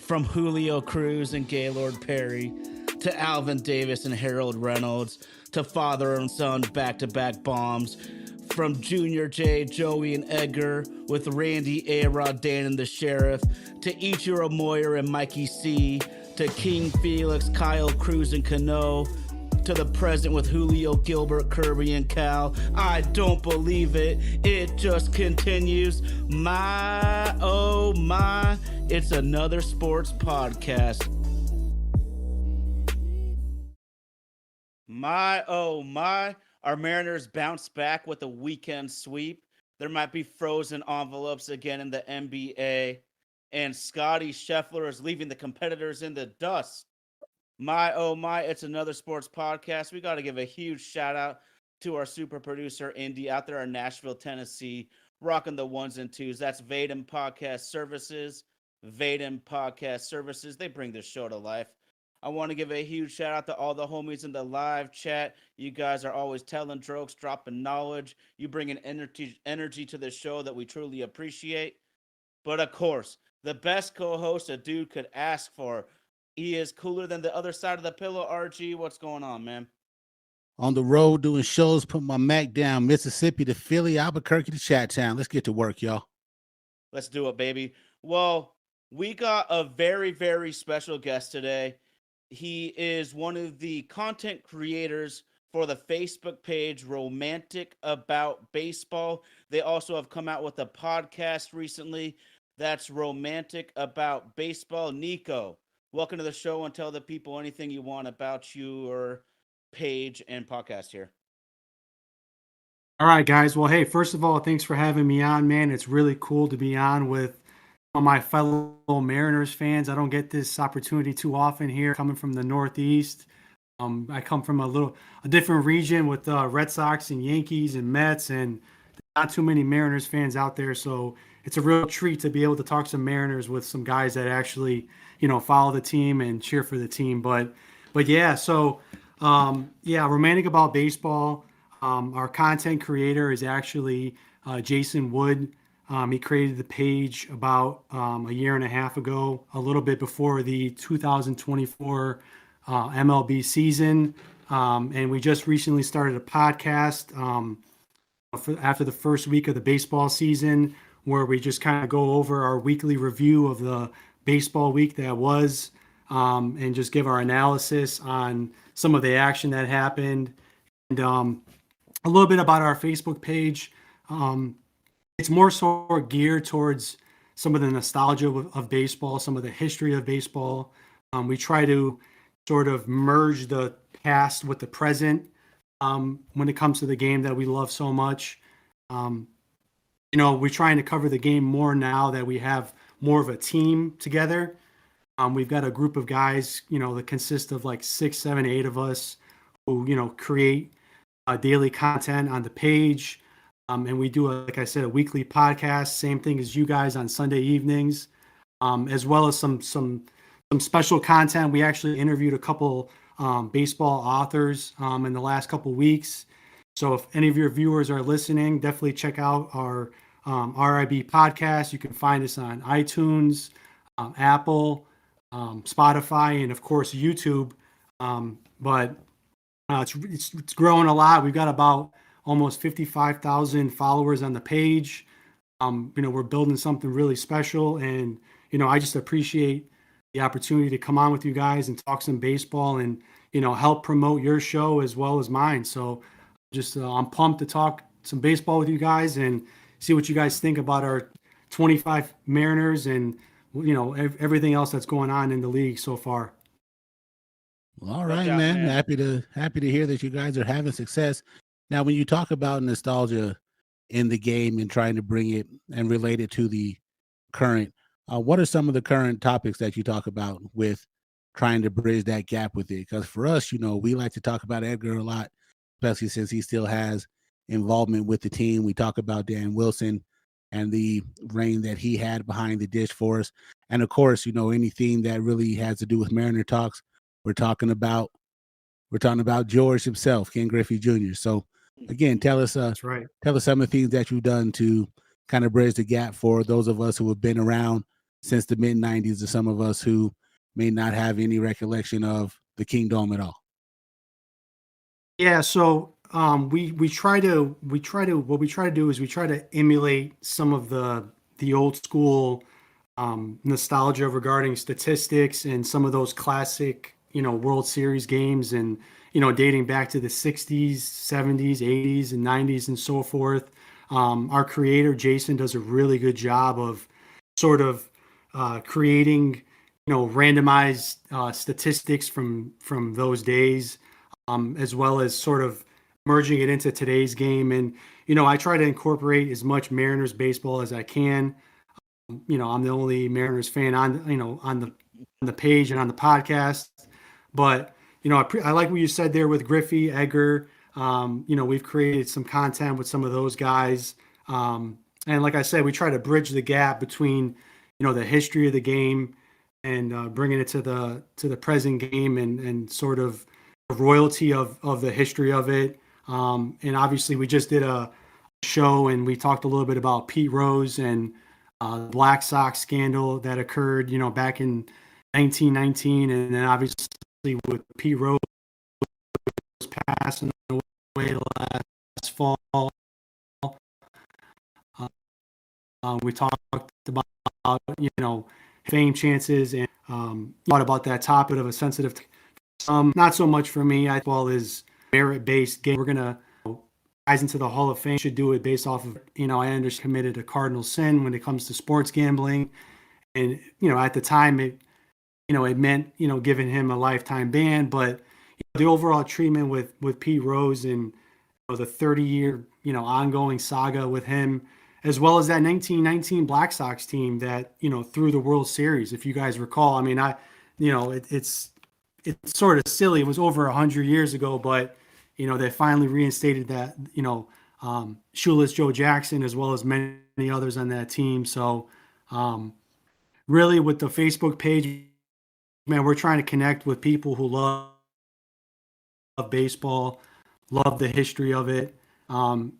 From Julio Cruz and Gaylord Perry to Alvin Davis and Harold Reynolds to father and son back-to-back bombs. From Junior J, Joey, and Edgar with Randy, A-Rod, Dan, and the Sheriff to Ichiro Moyer and Mikey C to King Felix, Kyle Cruz, and Cano to the present with Julio, Gilbert, Kirby, and Cal. I don't believe it. It just continues. My, oh my, it's another sports podcast. My, oh my, our Mariners bounce back with a weekend sweep. There might be frozen envelopes again in the NBA. And Scotty Scheffler is leaving the competitors in the dust. My, oh my, it's another sports podcast. We got to give a huge shout out to our super producer, Indy, out there in Nashville, Tennessee, rocking the ones and twos. That's Vadim Podcast Services. Vadim Podcast Services. They bring this show to life. I want to give a huge shout out to all the homies in the live chat. You guys are always telling jokes, dropping knowledge. You bring an energy to the show that we truly appreciate. But of course, the best co-host a dude could ask for. He is cooler than the other side of the pillow. RG, what's going on, man? On the road doing shows, put my Mac down, Mississippi to Philly, Albuquerque to Chat-Town. Let's get to work, y'all. Let's do it, baby. Well, we got a very, very special guest today. He is one of the content creators for the Facebook page Romantic About Baseball. They also have come out with a podcast recently that's Romantic About Baseball. Nico, welcome to the show, and tell the people anything you want about your page and podcast here. All right, guys. Well, hey, first of all, thanks for having me on, man. It's really cool to be on with my fellow Mariners fans. I don't get this opportunity too often here, coming from the Northeast. I come from a different region with Red Sox and Yankees and Mets, and not too many Mariners fans out there. So it's a real treat to be able to talk some Mariners with some guys that actually, follow the team and cheer for the team. But yeah, so Romantic About Baseball. Our content creator is actually Jason Wood. He created the page about a year and a half ago, a little bit before the 2024 MLB season. And we just recently started a podcast after the first week of the baseball season, where we just kind of go over our weekly review of the baseball week that was, and just give our analysis on some of the action that happened. And a little bit about our Facebook page. It's more so geared towards some of the nostalgia of baseball, some of the history of baseball. We try to sort of merge the past with the present when it comes to the game that we love so much. We're trying to cover the game more now that we have more of a team together. We've got a group of guys, that consist of like 6, 7, 8 of us who, create daily content on the page. And we do, like I said, a weekly podcast, same thing as you guys on Sunday evenings, as well as some special content. We actually interviewed a couple baseball authors in the last couple weeks. So if any of your viewers are listening, definitely check out our RAB podcast. You can find us on iTunes, Apple, Spotify, and of course YouTube. But it's growing a lot. We've got about almost 55,000 followers on the page. We're building something really special, and I just appreciate the opportunity to come on with you guys and talk some baseball and help promote your show as well as mine. So just I'm pumped to talk some baseball with you guys and see what you guys think about our 25 Mariners and everything else that's going on in the league so far. Well, all right, man. Happy to hear that you guys are having success. Now, when you talk about nostalgia in the game and trying to bring it and relate it to the current, what are some of the current topics that you talk about with trying to bridge that gap with it? Because for us, we like to talk about Edgar a lot, especially since he still has involvement with the team. We talk about Dan Wilson and the reign that he had behind the dish for us. And of course, anything that really has to do with Mariner talks, we're talking about George himself, Ken Griffey Jr. So again, tell us some of the things that you've done to kind of bridge the gap for those of us who have been around since the mid 90s to some of us who may not have any recollection of the Kingdome at all? Yeah, so we try to do is we try to emulate some of the old school nostalgia regarding statistics and some of those classic, World Series games, and dating back to the 60s, 70s, 80s, and 90s and so forth. Our creator Jason does a really good job of sort of creating randomized statistics from those days, as well as sort of merging it into today's game. And I try to incorporate as much Mariners baseball as I can. I'm the only Mariners fan on the page and on the podcast, but I like what you said there with Griffey, Edgar. We've created some content with some of those guys, and like I said, we try to bridge the gap between the history of the game and bringing it to the present game, and sort of the royalty of the history of it. And obviously, we just did a show and we talked a little bit about Pete Rose and the Black Sox scandal that occurred, back in 1919, and then obviously with Pete Rose passing away last fall. We talked about fame chances, and thought about that topic of a sensitive. Not so much for me. I well is merit-based game. We're gonna guys into the Hall of Fame should do it based off of I understand committed a cardinal sin when it comes to sports gambling, and at the time it meant giving him a lifetime ban, but the overall treatment with Pete Rose and the 30-year ongoing saga with him, as well as that 1919 Black Sox team that threw the World Series, if you guys recall. I mean, it's sort of silly. It was over 100 years ago, but they finally reinstated that. Shoeless Joe Jackson, as well as many others on that team. So, really, with the Facebook page, man, we're trying to connect with people who love baseball, love the history of it,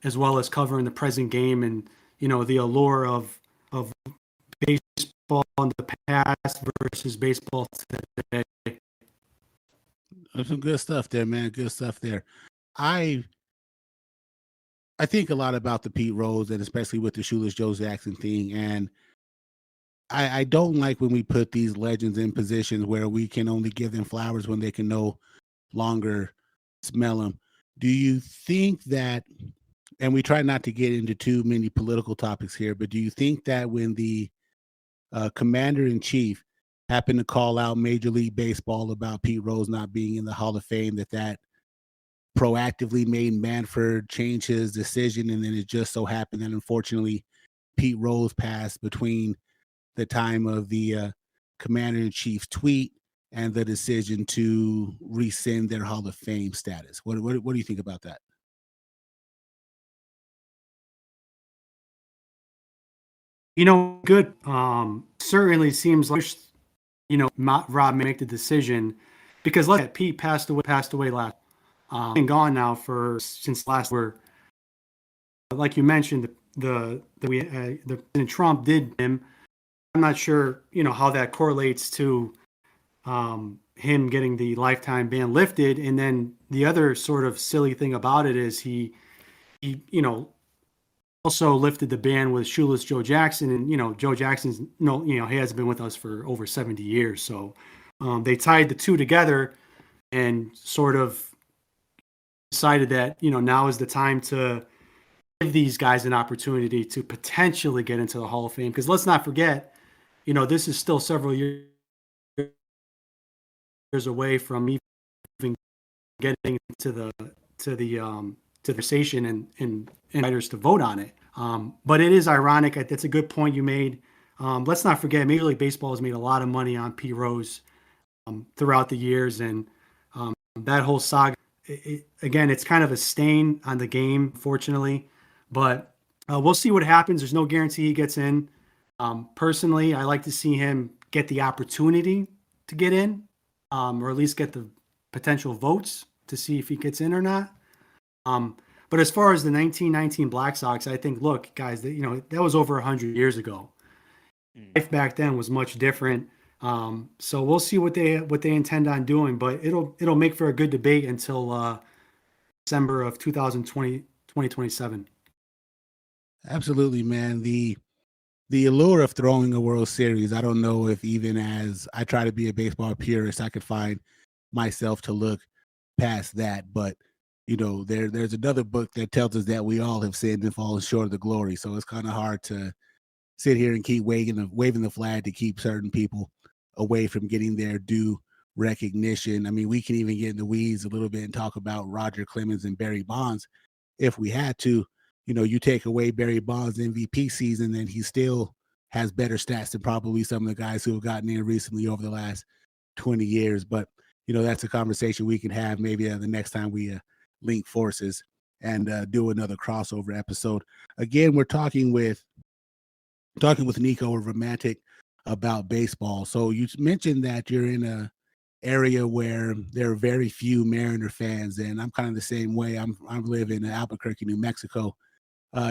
as well as covering the present game and the allure of baseball in the past versus baseball today. There's some good stuff there, man. Good stuff there. I think a lot about the Pete Rose, and especially with the Shoeless Joe Jackson thing. And I don't like when we put these legends in positions where we can only give them flowers when they can no longer smell them. Do you think that, and we try not to get into too many political topics here, but do you think that when the commander-in-chief happened to call out Major League Baseball about Pete Rose not being in the Hall of Fame, that proactively made Manfred change his decision, and then it just so happened that unfortunately Pete Rose passed between the time of the commander-in-chief's tweet and the decision to rescind their Hall of Fame status? What do you think about that? Good. Certainly seems like Rob make the decision, because look at Pete passed away last. Been gone now since last. Where, like you mentioned, the President Trump did him. I'm not sure how that correlates to him getting the lifetime ban lifted. And then the other sort of silly thing about it is he also lifted the ban with Shoeless Joe Jackson, and Joe Jackson's he hasn't been with us for over 70 years. So they tied the two together and sort of decided that now is the time to give these guys an opportunity to potentially get into the Hall of Fame. Because let's not forget, this is still several years away from even getting to the conversation and writers to vote on it. But it is ironic. That's a good point you made. Let's not forget, Major League Baseball has made a lot of money on Pete Rose throughout the years, and that whole saga. Again, it's kind of a stain on the game, fortunately. But we'll see what happens. There's no guarantee he gets in. Personally, I like to see him get the opportunity to get in, or at least get the potential votes to see if he gets in or not. But as far as the 1919 Black Sox, I think, look, guys, that was over 100 years ago. life back then was much different. So we'll see what they intend on doing, but it'll make for a good debate until December of 2027. Absolutely, man. The allure of throwing a World Series, I don't know if even as I try to be a baseball purist, I could find myself to look past that. But there's another book that tells us that we all have sinned and fallen short of the glory. So it's kind of hard to sit here and keep waving the flag to keep certain people away from getting their due recognition. I mean, we can even get in the weeds a little bit and talk about Roger Clemens and Barry Bonds if we had to. You take away Barry Bonds' MVP season, and he still has better stats than probably some of the guys who have gotten in recently over the last 20 years. But, that's a conversation we can have maybe the next time we link forces and do another crossover episode. Again, we're talking with Nico, a romantic about baseball. So you mentioned that you're in a area where there are very few Mariner fans, and I'm kind of the same way. I live in Albuquerque, New Mexico.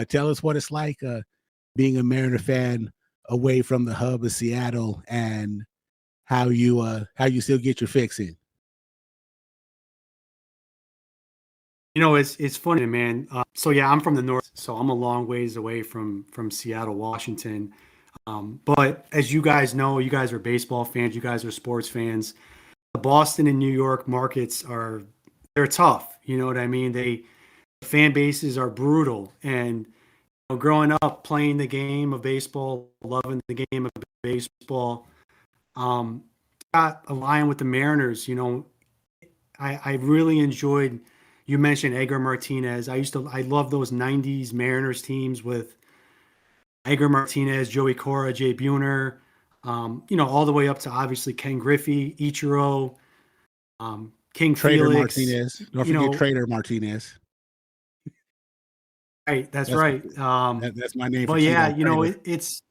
Tell us what it's like being a Mariner fan away from the hub of Seattle, and how you still get your fix in. It's funny, man. So yeah, I'm from the north, so I'm a long ways away from Seattle, Washington. But as you guys know, you guys are baseball fans, you guys are sports fans. The Boston and New York markets they're tough. You know what I mean? The fan bases are brutal, and growing up playing the game of baseball, loving the game of baseball, got aligned with the Mariners. I really enjoyed. You mentioned Edgar Martinez. I love those '90s Mariners teams with Edgar Martinez, Joey Cora, Jay Buhner, all the way up to obviously Ken Griffey, Ichiro, King Trader Felix. Martinez. Don't forget Trader Martinez. Right, that's right. That's my name. But yeah, it's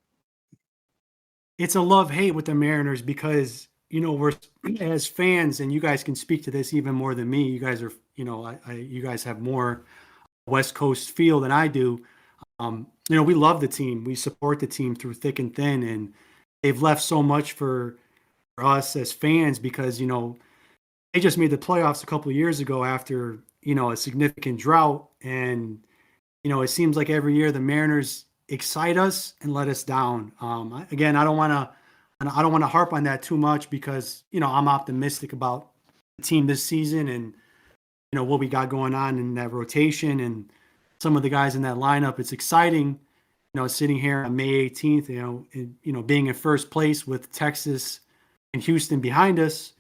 a love-hate with the Mariners because we're as fans, and you guys can speak to this even more than me. You guys are, you guys have more West Coast feel than I do. We love the team. We support the team through thick and thin, and they've left so much for us as fans because they just made the playoffs a couple of years ago after a significant drought, and it seems like every year the Mariners excite us and let us down. Again, I don't want to harp on that too much because I'm optimistic about the team this season and what we got going on in that rotation and some of the guys in that lineup. It's exciting, sitting here on May 18th, being in first place with Texas and Houston behind us.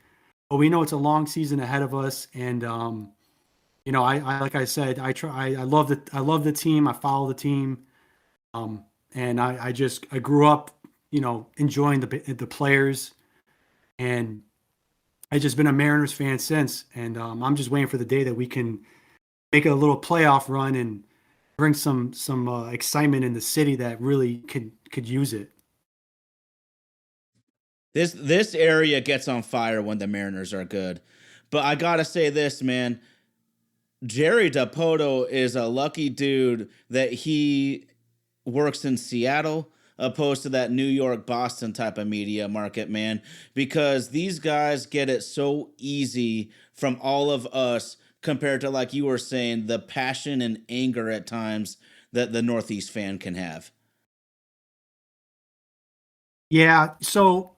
But we know it's a long season ahead of us, and I like I said, I love the team. I follow the team, and I grew up, enjoying the players, and I just been a Mariners fan since. And I'm just waiting for the day that we can make a little playoff run and bring some excitement in the city that really could use it. This area gets on fire when the Mariners are good. But I gotta say this, man. Jerry Dipoto is a lucky dude that he works in Seattle opposed to that New York, Boston type of media market, man, because these guys get it so easy from all of us compared to, like you were saying, the passion and anger at times that the Northeast fan can have. Yeah, so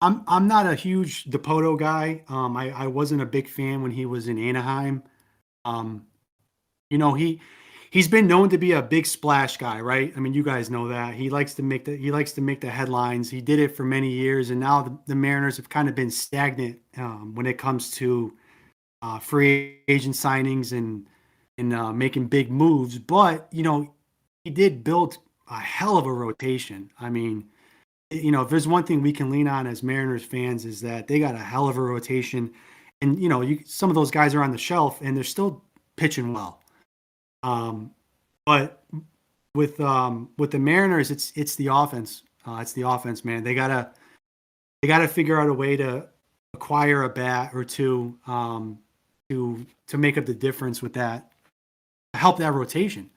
I'm not a huge Dipoto guy. I wasn't a big fan when he was in Anaheim. He's been known to be a big splash guy, right? I mean, you guys know that. He likes to make the headlines. He did it for many years, and now the Mariners have kind of been stagnant when it comes to free agent signings and making big moves. But he did build a hell of a rotation. I mean, if there's one thing we can lean on as Mariners fans is that they got a hell of a rotation, and some of those guys are on the shelf and they're still pitching well. But with the Mariners, it's the offense. It's the offense, man. They gotta figure out a way to acquire a bat or two to make up the difference with that, help that rotation.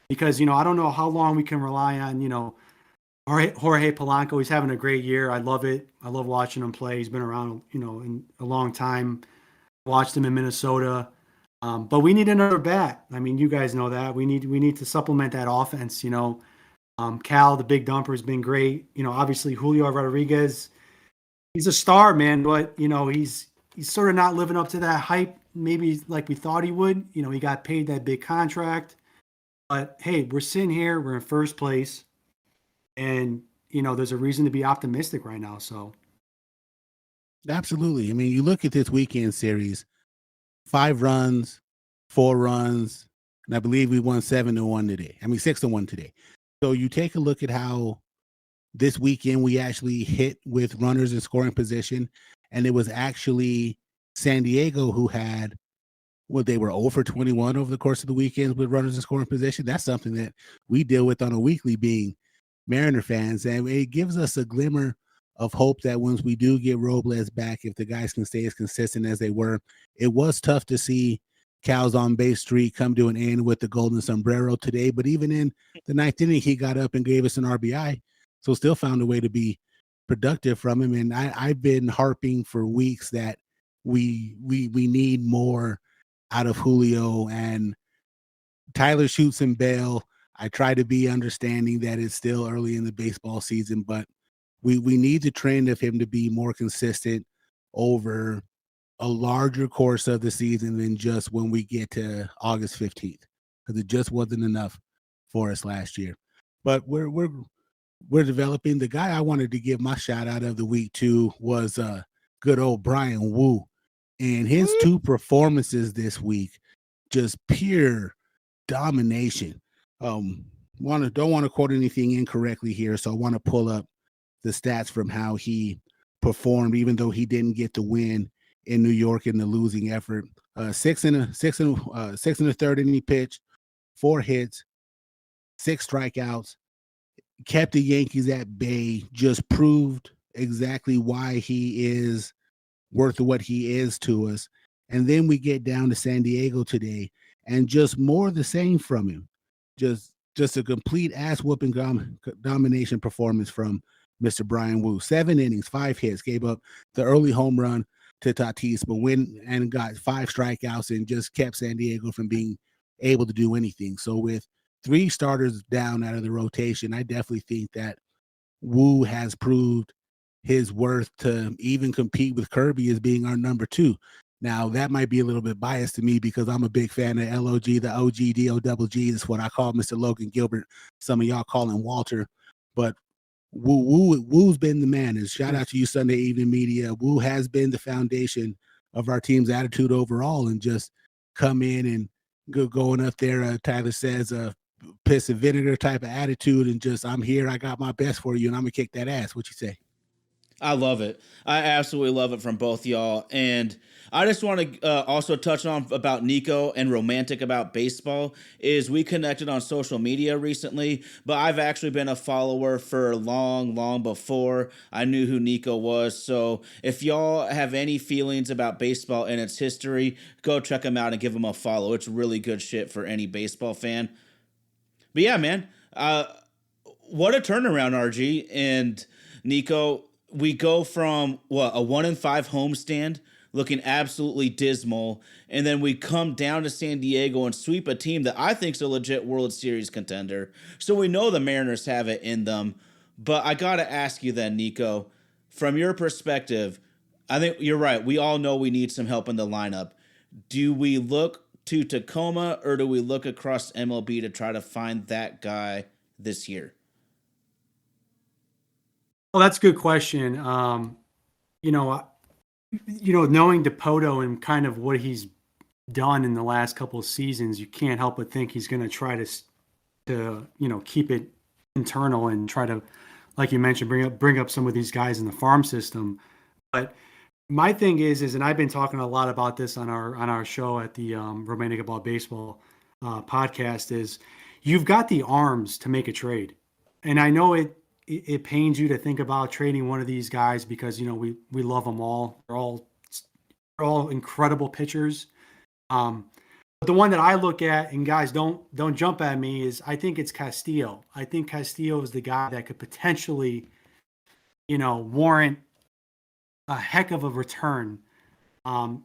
Because I don't know how long we can rely on Jorge Polanco, he's having a great year. I love it. I love watching him play. He's been around, in a long time. Watched him in Minnesota. But we need another bat. I mean, you guys know that. We need to supplement that offense. Cal, the big dumper, has been great. Obviously Julio Rodriguez, he's a star, man, but he's sort of not living up to that hype, maybe like we thought he would. He got paid that big contract. But hey, we're sitting here, we're in first place, and there's a reason to be optimistic right now. So absolutely. I mean, you look at this weekend series, 5 runs, 4 runs, and I believe we won 7-1 today. I mean, 6-1 today. So you take a look at how this weekend we actually hit with runners in scoring position, and it was actually San Diego who had they were 0 for 21 over the course of the weekend with runners in scoring position. That's something that we deal with on a weekly, being Mariner fans, and it gives us a glimmer of hope that once we do get Robles back, if the guys can stay as consistent as they were. It was tough to see Cal's on base streak come to an end with the golden sombrero today, but even in the 9th inning, he got up and gave us an RBI, so still found a way to be productive from him. And I've been harping for weeks that we need more out of Julio, and Tyler shoots and bail. I try to be understanding that it's still early in the baseball season, but we need the trend of him to be more consistent over a larger course of the season than just when we get to August 15th, because it just wasn't enough for us last year. But we're developing. The guy I wanted to give my shout out of the week to was good old Brian Wu, and his 2 performances this week, just pure domination. Don't want to quote anything incorrectly here, so I want to pull up the stats from how he performed, even though he didn't get the win in New York in the losing effort. 6 and a 3rd inning pitch, 4 hits, 6 strikeouts, kept the Yankees at bay, just proved exactly why he is worth what he is to us. And then we get down to San Diego today, and just more of the same from him. Just a complete ass whooping domination performance from Mr. Brian Wu. 7 innings, 5 hits, gave up the early home run to Tatis, but went and got 5 strikeouts and just kept San Diego from being able to do anything. So with 3 starters down out of the rotation, I definitely think that Wu has proved his worth to even compete with Kirby as being our number 2. Now, that might be a little bit biased to me because I'm a big fan of LOG, the OG, DOGG. That's what I call Mr. Logan Gilbert. Some of y'all call him Walter. But Wu's been the man. And shout out to you, Sunday Evening Media. Wu has been the foundation of our team's attitude overall, and just come in and going up there, Tyler says, piss and vinegar type of attitude, and just, I'm here, I got my best for you, and I'm going to kick that ass. What you say? I love it. I absolutely love it from both y'all. And I just want to also touch on about Nico and romantic about baseball is we connected on social media recently, but I've actually been a follower for long before I knew who Nico was. So if y'all have any feelings about baseball and its history, go check him out and give him a follow. It's really good shit for any baseball fan. But yeah, man, what a turnaround, RG and Nico. We go from a 1-5 homestand looking absolutely dismal, and then we come down to San Diego and sweep a team that I think is a legit World Series contender. So we know the Mariners have it in them. But I got to ask you then, Nico, from your perspective, I think you're right. We all know we need some help in the lineup. Do we look to Tacoma, or do we look across MLB to try to find that guy this year? Well, that's a good question. Knowing Dipoto and kind of what he's done in the last couple of seasons, you can't help but think he's going to try to keep it internal and try to, like you mentioned, bring up some of these guys in the farm system. But my thing is, and I've been talking a lot about this on our show at the Romantic About Baseball podcast, is you've got the arms to make a trade, and I know it pains you to think about trading one of these guys because we love them all. They're all incredible pitchers. But the one that I look at, and guys, don't jump at me, is I think it's Castillo. I think Castillo is the guy that could potentially, warrant a heck of a return.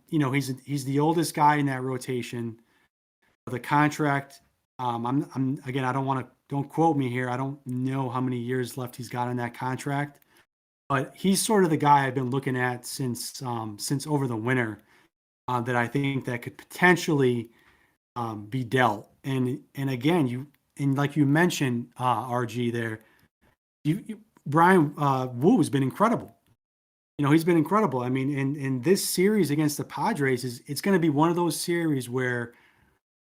He's the oldest guy in that rotation. The contract, I'm again, don't quote me here. I don't know how many years left he's got on that contract, but he's sort of the guy I've been looking at since over the winter, that I think that could potentially be dealt. And again, like you mentioned, RG there, Brian Wu has been incredible. He's been incredible. I mean, in this series against the Padres, it's going to be one of those series where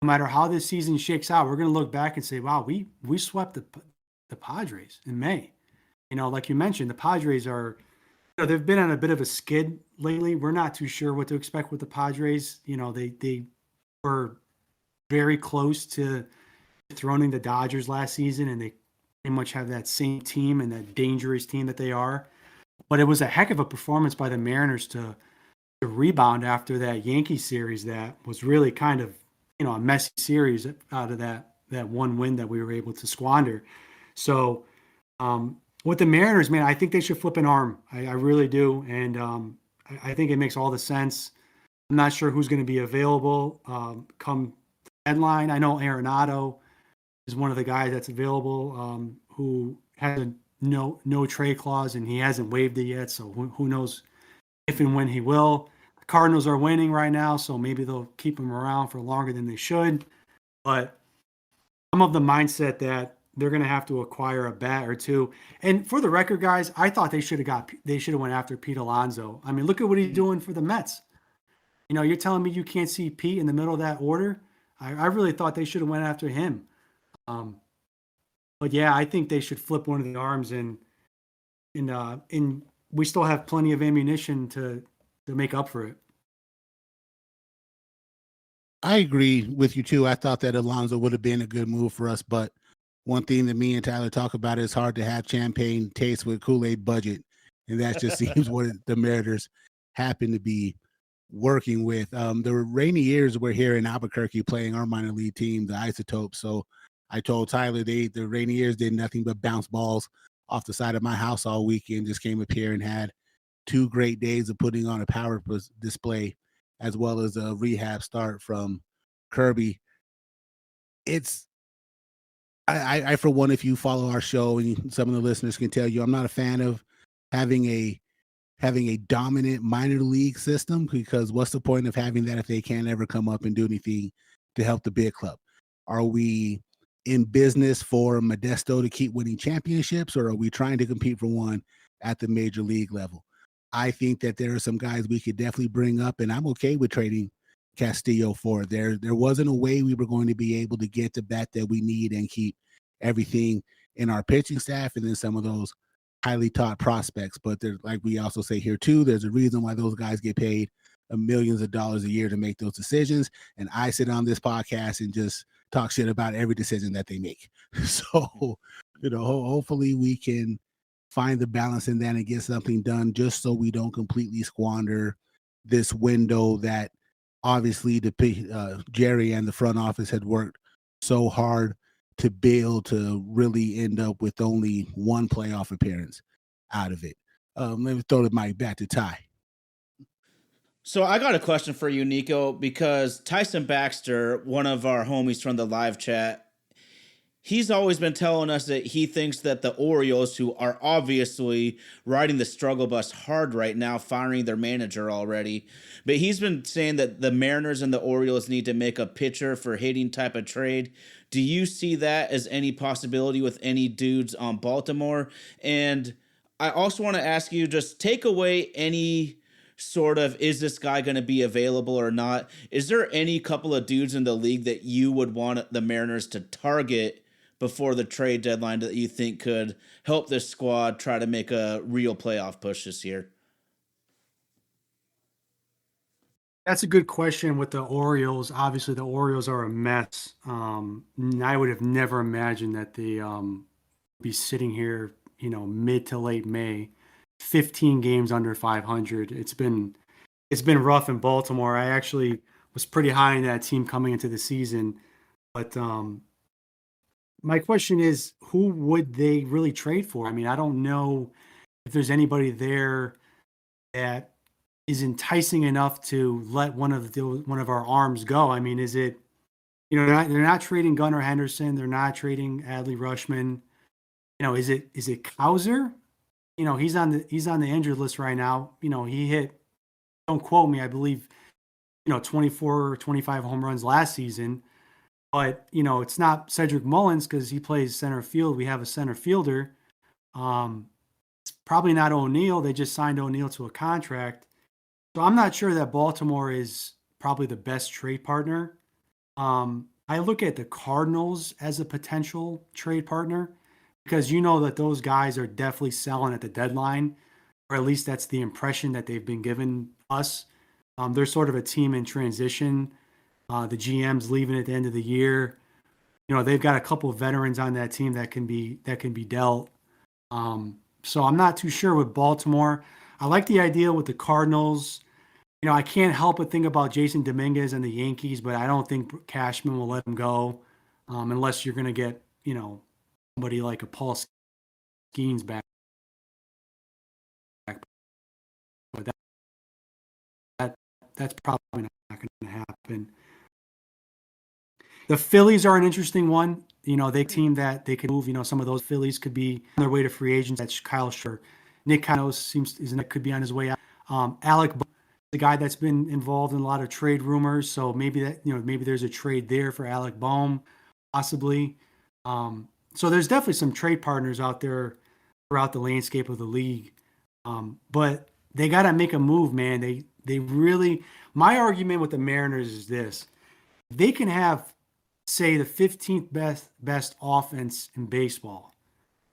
no matter how this season shakes out, we're going to look back and say, wow, we swept the Padres in May. Like you mentioned, the Padres are, they've been on a bit of a skid lately. We're not too sure what to expect with the Padres. They were very close to dethroning the Dodgers last season, and they pretty much have that same team and that dangerous team that they are. But it was a heck of a performance by the Mariners to rebound after that Yankee series that was really kind of, a messy series out of that one win that we were able to squander. So with the Mariners, man, I think they should flip an arm. I really do. And I think it makes all the sense. I'm not sure who's going to be available come deadline. I know Arenado is one of the guys that's available who has a no trade clause, and he hasn't waived it yet. So who knows if and when he will. The Cardinals are winning right now, so maybe they'll keep him around for longer than they should. But I'm of the mindset that they're going to have to acquire a bat or two. And for the record, guys, I thought they should have went after Pete Alonso. I mean, look at what he's doing for the Mets. You're telling me you can't see Pete in the middle of that order? I really thought they should have went after him. But yeah, I think they should flip one of the arms, and we still have plenty of ammunition to make up for it. I agree with you too. I thought that Alonso would have been a good move for us, but one thing that me and Tyler talk about is hard to have champagne taste with Kool-Aid budget, and that just seems what the Mariners happen to be working with. The rainy years were here in Albuquerque playing our minor league team, the Isotopes. So I told Tyler the rainy years did nothing but bounce balls off the side of my house all weekend. Just came up here and had 2 great days of putting on a power display, as well as a rehab start from Kirby. I for one, if you follow our show, and some of the listeners can tell you, I'm not a fan of having a dominant minor league system, because what's the point of having that if they can't ever come up and do anything to help the big club? Are we in business for Modesto to keep winning championships, or are we trying to compete for one at the major league level? I think that there are some guys we could definitely bring up, and I'm okay with trading Castillo for. There wasn't a way we were going to be able to get the bat that we need and keep everything in our pitching staff and then some of those highly taught prospects. But there's, like we also say here too, there's a reason why those guys get paid millions of dollars a year to make those decisions. And I sit on this podcast and just talk shit about every decision that they make. So, hopefully we can find the balance in that and get something done, just so we don't completely squander this window that obviously Jerry and the front office had worked so hard to build to really end up with only one playoff appearance out of it. Let me throw the mic back to Ty. So I got a question for you, Nico, because Tyson Baxter, one of our homies from the live chat, he's always been telling us that he thinks that the Orioles, who are obviously riding the struggle bus hard right now, firing their manager already, but he's been saying that the Mariners and the Orioles need to make a pitcher for hitting type of trade. Do you see that as any possibility with any dudes on Baltimore? And I also want to ask you, just take away any sort of, is this guy going to be available or not? Is there any couple of dudes in the league that you would want the Mariners to target before the trade deadline that you think could help this squad try to make a real playoff push this year? That's a good question with the Orioles. Obviously, the Orioles are a mess. I would have never imagined that they be sitting here, mid to late May, 15 games under 500. It's been rough in Baltimore. I actually was pretty high in that team coming into the season. But my question is, who would they really trade for? I mean, I don't know if there's anybody there that is enticing enough to let one of our arms go. I mean, is it, they're not trading Gunnar Henderson, they're not trading Adley Rushman. Is it Kauser? He's on the injured list right now. He hit, don't quote me, I believe, 24 or 25 home runs last season. But, it's not Cedric Mullins because he plays center field. We have a center fielder. It's probably not O'Neill. They just signed O'Neill to a contract. So I'm not sure that Baltimore is probably the best trade partner. I look at the Cardinals as a potential trade partner because that those guys are definitely selling at the deadline, or at least that's the impression that they've been given us. They're sort of a team in transition. The GM's leaving at the end of the year. They've got a couple of veterans on that team that can be dealt. So I'm not too sure with Baltimore. I like the idea with the Cardinals. I can't help but think about Jason Dominguez and the Yankees, but I don't think Cashman will let him go unless you're going to get, somebody like a Paul Skeens back. But that's probably not going to happen. The Phillies are an interesting one. They team that they could move. Some of those Phillies could be on their way to free agents. That's Kyle Schwarber. Nick Cano could be on his way out. Alec, the guy that's been involved in a lot of trade rumors. So maybe there's a trade there for Alec Boehm, possibly. So there's definitely some trade partners out there throughout the landscape of the league. But they got to make a move, man. They really. My argument with the Mariners is this: they can have, say, the 15th best offense in baseball.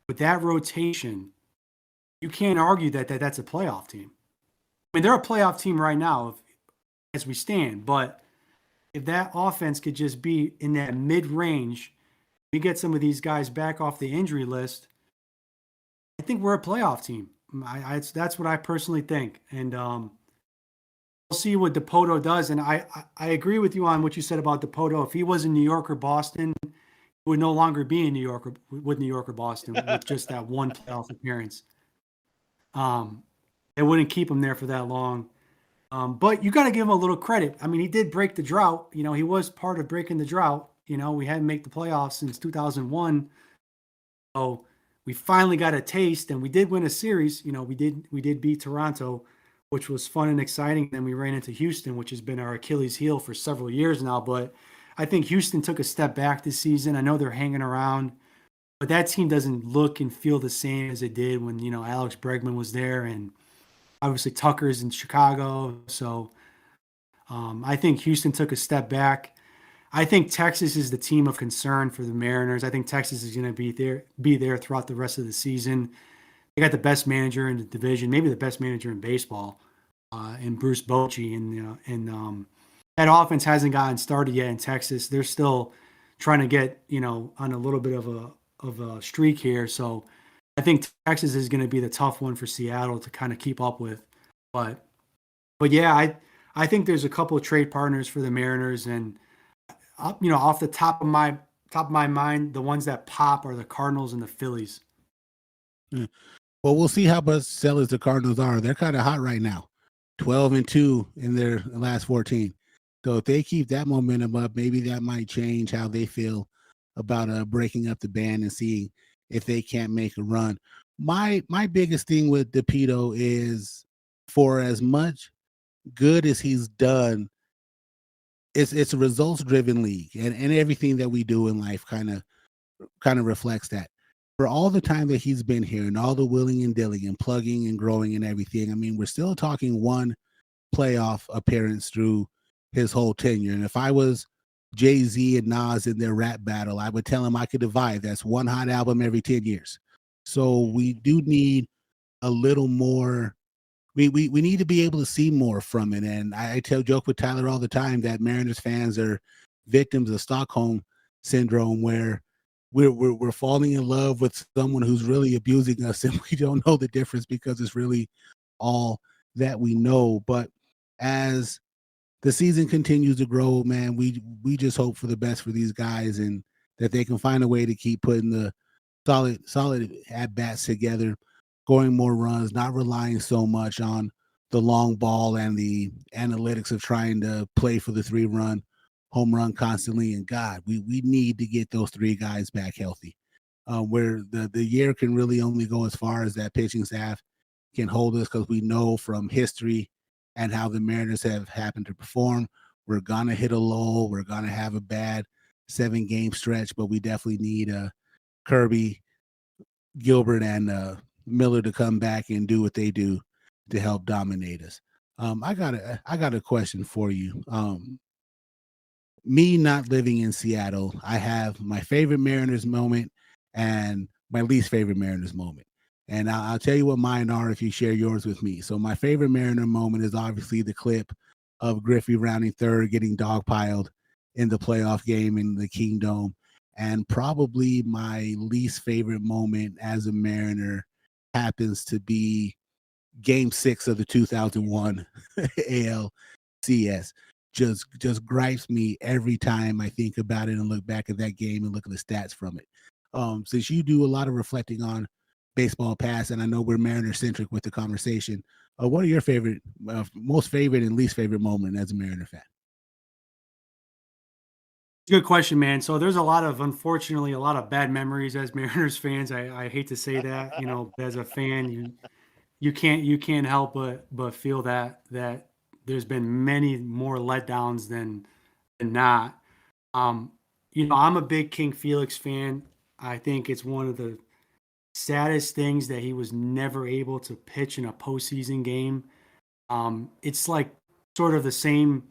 With that rotation, you can't argue that's a playoff team. I mean, they're a playoff team right now as we stand, but if that offense could just be in that mid-range, we get some of these guys back off the injury list, I think we're a playoff team. That's what I personally think. And we'll see what Dipoto does. And I agree with you on what you said about Dipoto. If he was in New York or Boston, he would no longer be in New York or Boston with just that one playoff appearance. They wouldn't keep him there for that long. But you got to give him a little credit. I mean, he did break the drought. He was part of breaking the drought. We hadn't made the playoffs since 2001. So we finally got a taste, and we did win a series. We did beat Toronto, which was fun and exciting. Then we ran into Houston, which has been our Achilles heel for several years now. But I think Houston took a step back this season. I know they're hanging around, but that team doesn't look and feel the same as it did when, Alex Bregman was there, and obviously Tucker's in Chicago. So I think Houston took a step back. I think Texas is the team of concern for the Mariners. I think Texas is going to be there throughout the rest of the season. They got the best manager in the division, maybe the best manager in baseball, in Bruce Bochy. And that offense hasn't gotten started yet in Texas. They're still trying to get, on a little bit of a streak here. So I think Texas is going to be the tough one for Seattle to kind of keep up with. But yeah, I think there's a couple of trade partners for the Mariners, and off the top of my mind, the ones that pop are the Cardinals and the Phillies. Yeah. Well, we'll see how much sellers the Cardinals are. They're kind of hot right now, 12-2 in their last 14. So if they keep that momentum up, maybe that might change how they feel about breaking up the band and seeing if they can't make a run. My biggest thing with Dipoto is, for as much good as he's done, it's a results-driven league, and everything that we do in life kind of reflects that. For all the time that he's been here and all the willing and dealing and plugging and growing and everything, I mean, we're still talking one playoff appearance through his whole tenure. And if I was Jay-Z and Nas in their rap battle, I would tell him I could divide. That's one hot album every 10 years. So we do need a little more. We need to be able to see more from it. And I joke with Tyler all the time that Mariners fans are victims of Stockholm syndrome, where we're falling in love with someone who's really abusing us, and we don't know the difference because it's really all that we know. But as the season continues to grow, man, we just hope for the best for these guys and that they can find a way to keep putting the solid at bats together, scoring more runs, not relying so much on the long ball and the analytics of trying to play for the 3-run home run constantly. And God, we need to get those 3 guys back healthy. Where the year can really only go as far as that pitching staff can hold us, because we know from history and how the Mariners have happened to perform, we're gonna hit a lull, we're gonna have a bad 7-game stretch, but we definitely need Kirby, Gilbert, and Miller to come back and do what they do to help dominate us. I got a question for you. Me not living in Seattle, I have my favorite Mariners moment and my least favorite Mariners moment. And I'll tell you what mine are if you share yours with me. So my favorite Mariner moment is obviously the clip of Griffey rounding third, getting dogpiled in the playoff game in the Kingdome. And probably my least favorite moment as a Mariner happens to be Game 6 of the 2001 ALCS. Just gripes me every time I think about it and look back at that game and look at the stats from it. Since you do a lot of reflecting on baseball past, and I know we're Mariner centric with the conversation, what are your favorite, most favorite and least favorite moment as a Mariner fan? Good question, man. So there's unfortunately, a lot of bad memories as Mariners fans. I hate to say that, as a fan, you can't help but feel that there's been many more letdowns than not. I'm a big King Felix fan. I think it's one of the saddest things that he was never able to pitch in a postseason game. It's like sort of the same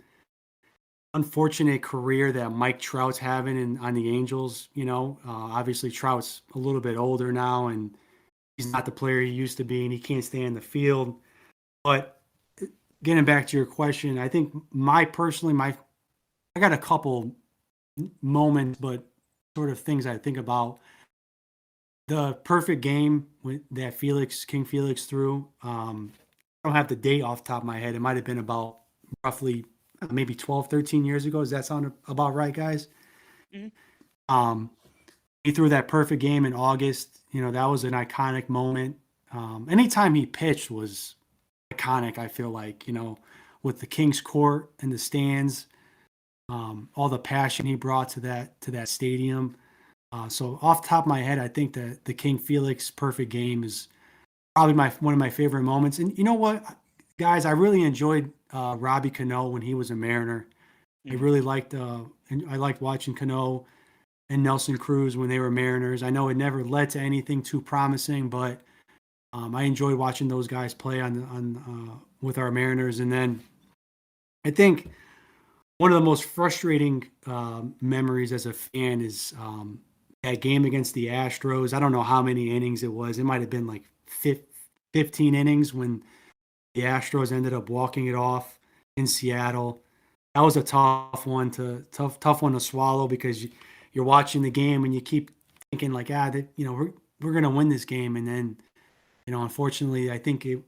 unfortunate career that Mike Trout's having on the Angels. Obviously Trout's a little bit older now and he's not the player he used to be and he can't stay in the field. But getting back to your question, I think I got a couple moments, but sort of things I think about. The perfect game that King Felix threw. I don't have the date off the top of my head. It might have been about roughly maybe 12, 13 years ago. Does that sound about right, guys? Mm-hmm. He threw that perfect game in August. That was an iconic moment. Anytime he pitched was iconic, I feel like, with the King's Court and the stands, all the passion he brought to that stadium. So off the top of my head, I think that the King Felix perfect game is probably one of my favorite moments. And you know what, guys, I really enjoyed Robbie Cano when he was a Mariner. Mm-hmm. I really liked I liked watching Cano and Nelson Cruz when they were Mariners. I know it never led to anything too promising, but I enjoyed watching those guys play on with our Mariners. And then I think one of the most frustrating memories as a fan is that game against the Astros. I don't know how many innings it was. It might have been like 15 innings when the Astros ended up walking it off in Seattle. That was a tough one to swallow, because you're watching the game and you keep thinking like, we're going to win this game. And then, unfortunately, I think it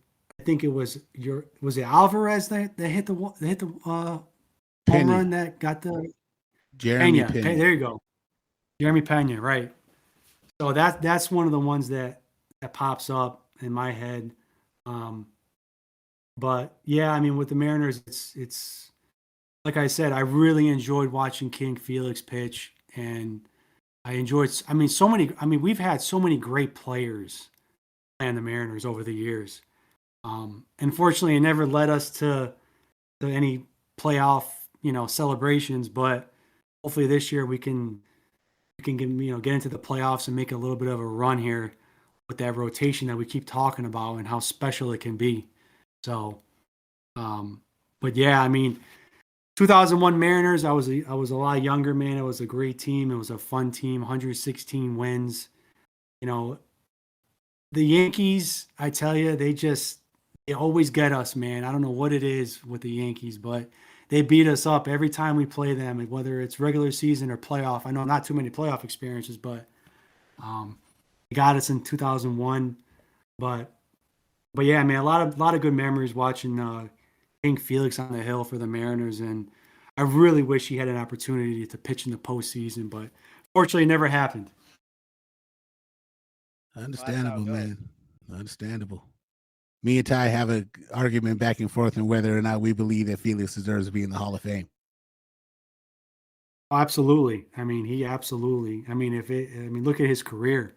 was it Alvarez that hit the home run that got the Jeremy Pena. Okay, there you go. Jeremy Pena, right. So that's one of the ones that pops up in my head. But yeah, I mean, with the Mariners, it's like I said, I really enjoyed watching King Felix pitch, and we've had so many great players playing the Mariners over the years. Unfortunately, it never led us to any playoff, celebrations, but hopefully this year we can get into the playoffs and make a little bit of a run here with that rotation that we keep talking about and how special it can be. So, but yeah, I mean, 2001 Mariners, I was a lot younger, man. It was a great team. It was a fun team, 116 wins. The Yankees, I tell you, they always get us, man. I don't know what it is with the Yankees, but they beat us up every time we play them, whether it's regular season or playoff. I know not too many playoff experiences, but they got us in 2001. But yeah, man, a lot of good memories watching King Felix on the hill for the Mariners, and I really wish he had an opportunity to pitch in the postseason, but fortunately, it never happened. Understandable, man. Understandable. Me and Ty have an argument back and forth on whether or not we believe that Felix deserves to be in the Hall of Fame. Absolutely. I mean, he absolutely. I mean, look at his career.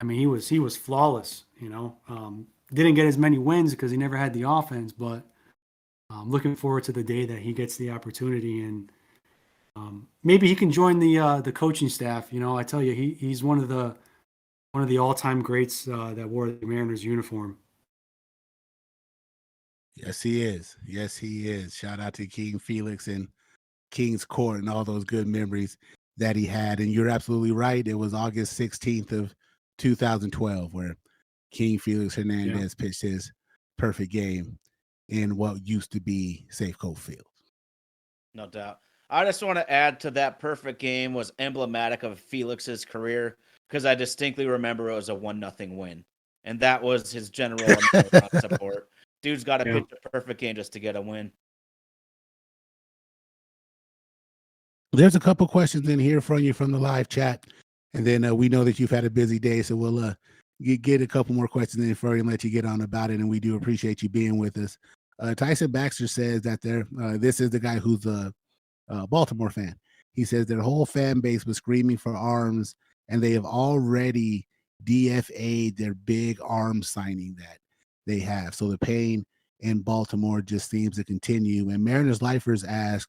I mean, he was flawless. Didn't get as many wins because he never had the offense, but I'm looking forward to the day that he gets the opportunity, and maybe he can join the coaching staff. I tell you, he's one of the all-time greats that wore the Mariners uniform. Yes, he is. Yes, he is. Shout out to King Felix and King's Court and all those good memories that he had. And you're absolutely right. It was August 16th of 2012 where King Felix Hernandez pitched his perfect game in what used to be Safeco Field. No doubt. I just want to add to that perfect game was emblematic of Felix's career because I distinctly remember it was a 1-0 win. And that was his general support. Dude's got to pitch a perfect game just to get a win. There's a couple questions in here from you from the live chat. And then we know that you've had a busy day, so we'll get a couple more questions in for you and let you get on about it. And we do appreciate you being with us. Tyson Baxter says that this is the guy who's a Baltimore fan. He says their whole fan base was screaming for arms, and they have already DFA'd their big arm signing that they have. So the pain in Baltimore just seems to continue. And Mariners lifers ask,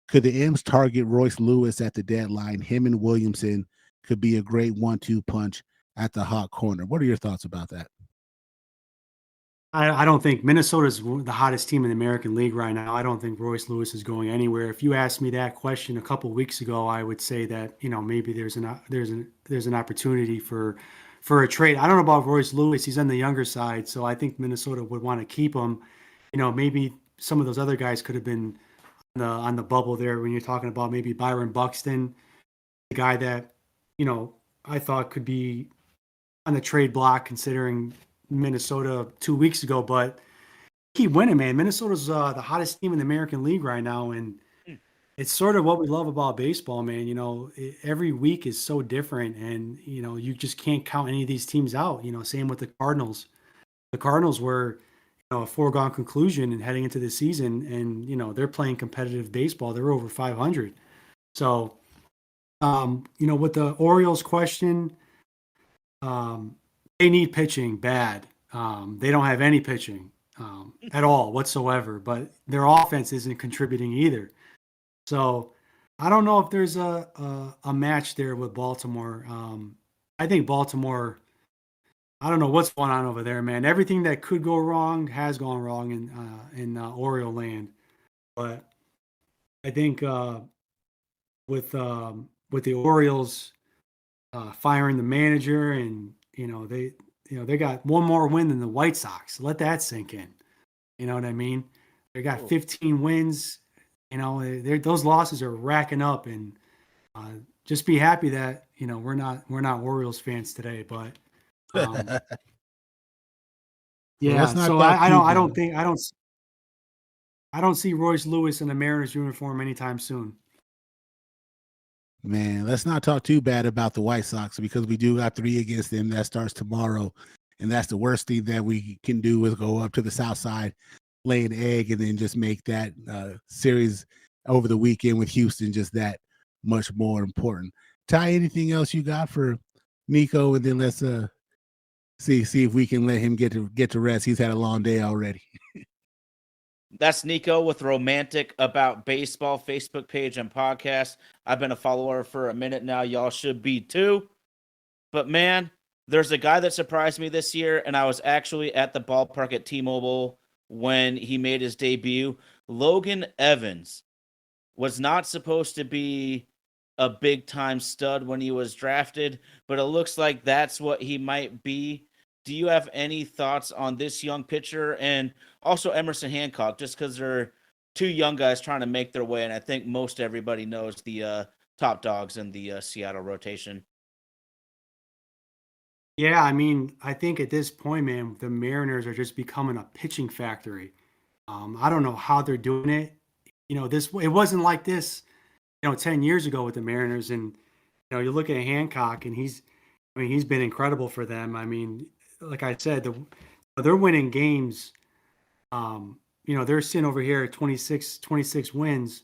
could the M's target Royce Lewis at the deadline? Him and Williamson could be a great 1-2 punch at the hot corner. What are your thoughts about that? I don't think Minnesota's the hottest team in the American League right now. I don't think Royce Lewis is going anywhere. If you asked me that question a couple of weeks ago, I would say that maybe there's an opportunity for a trade. I don't know about Royce Lewis. He's on the younger side, so I think Minnesota would want to keep him. Maybe some of those other guys could have been on the bubble there when you're talking about maybe Byron Buxton, the guy that I thought could be on the trade block considering Minnesota 2 weeks ago, but keep winning, man. Minnesota's the hottest team in the American League right now, and it's sort of what we love about baseball, man. Every week is so different, and you just can't count any of these teams out. Same with the Cardinals. The Cardinals were a foregone conclusion and heading into the season, and they're playing competitive baseball. They're over 500. So, with the Orioles question, they need pitching bad. They don't have any pitching at all whatsoever, but their offense isn't contributing either. So I don't know if there's a match there with Baltimore. I think Baltimore, I don't know what's going on over there, man. Everything that could go wrong has gone wrong in Oriole land. But I think with the Orioles firing the manager, and they got one more win than the White Sox. Let that sink in. You know what I mean? They got 15 wins. Those losses are racking up, and just be happy that we're not Orioles fans today. But yeah, so I don't see Royce Lewis in a Mariners uniform anytime soon. Man, let's not talk too bad about the White Sox because we do got 3 against them. That starts tomorrow. And that's the worst thing that we can do is go up to the South Side, lay an egg, and then just make that series over the weekend with Houston just that much more important. Ty, anything else you got for Nico? And then let's see if we can let him get to rest. He's had a long day already. That's Nico with Romantic About Baseball Facebook page and podcast. I've been a follower for a minute now. Y'all should be too. But man, there's a guy that surprised me this year, and I was actually at the ballpark at T-Mobile when he made his debut. Logan Evans was not supposed to be a big-time stud when he was drafted, but it looks like that's what he might be. Do you have any thoughts on this young pitcher and also Emerson Hancock, just because they're 2 young guys trying to make their way, and I think most everybody knows the top dogs in the Seattle rotation? Yeah, I mean, I think at this point, man, the Mariners are just becoming a pitching factory. I don't know how they're doing it. It wasn't like this, 10 years ago with the Mariners. And, you look at Hancock and he's been incredible for them. I mean, like I said, they're winning games. They're sitting over here at 26 wins,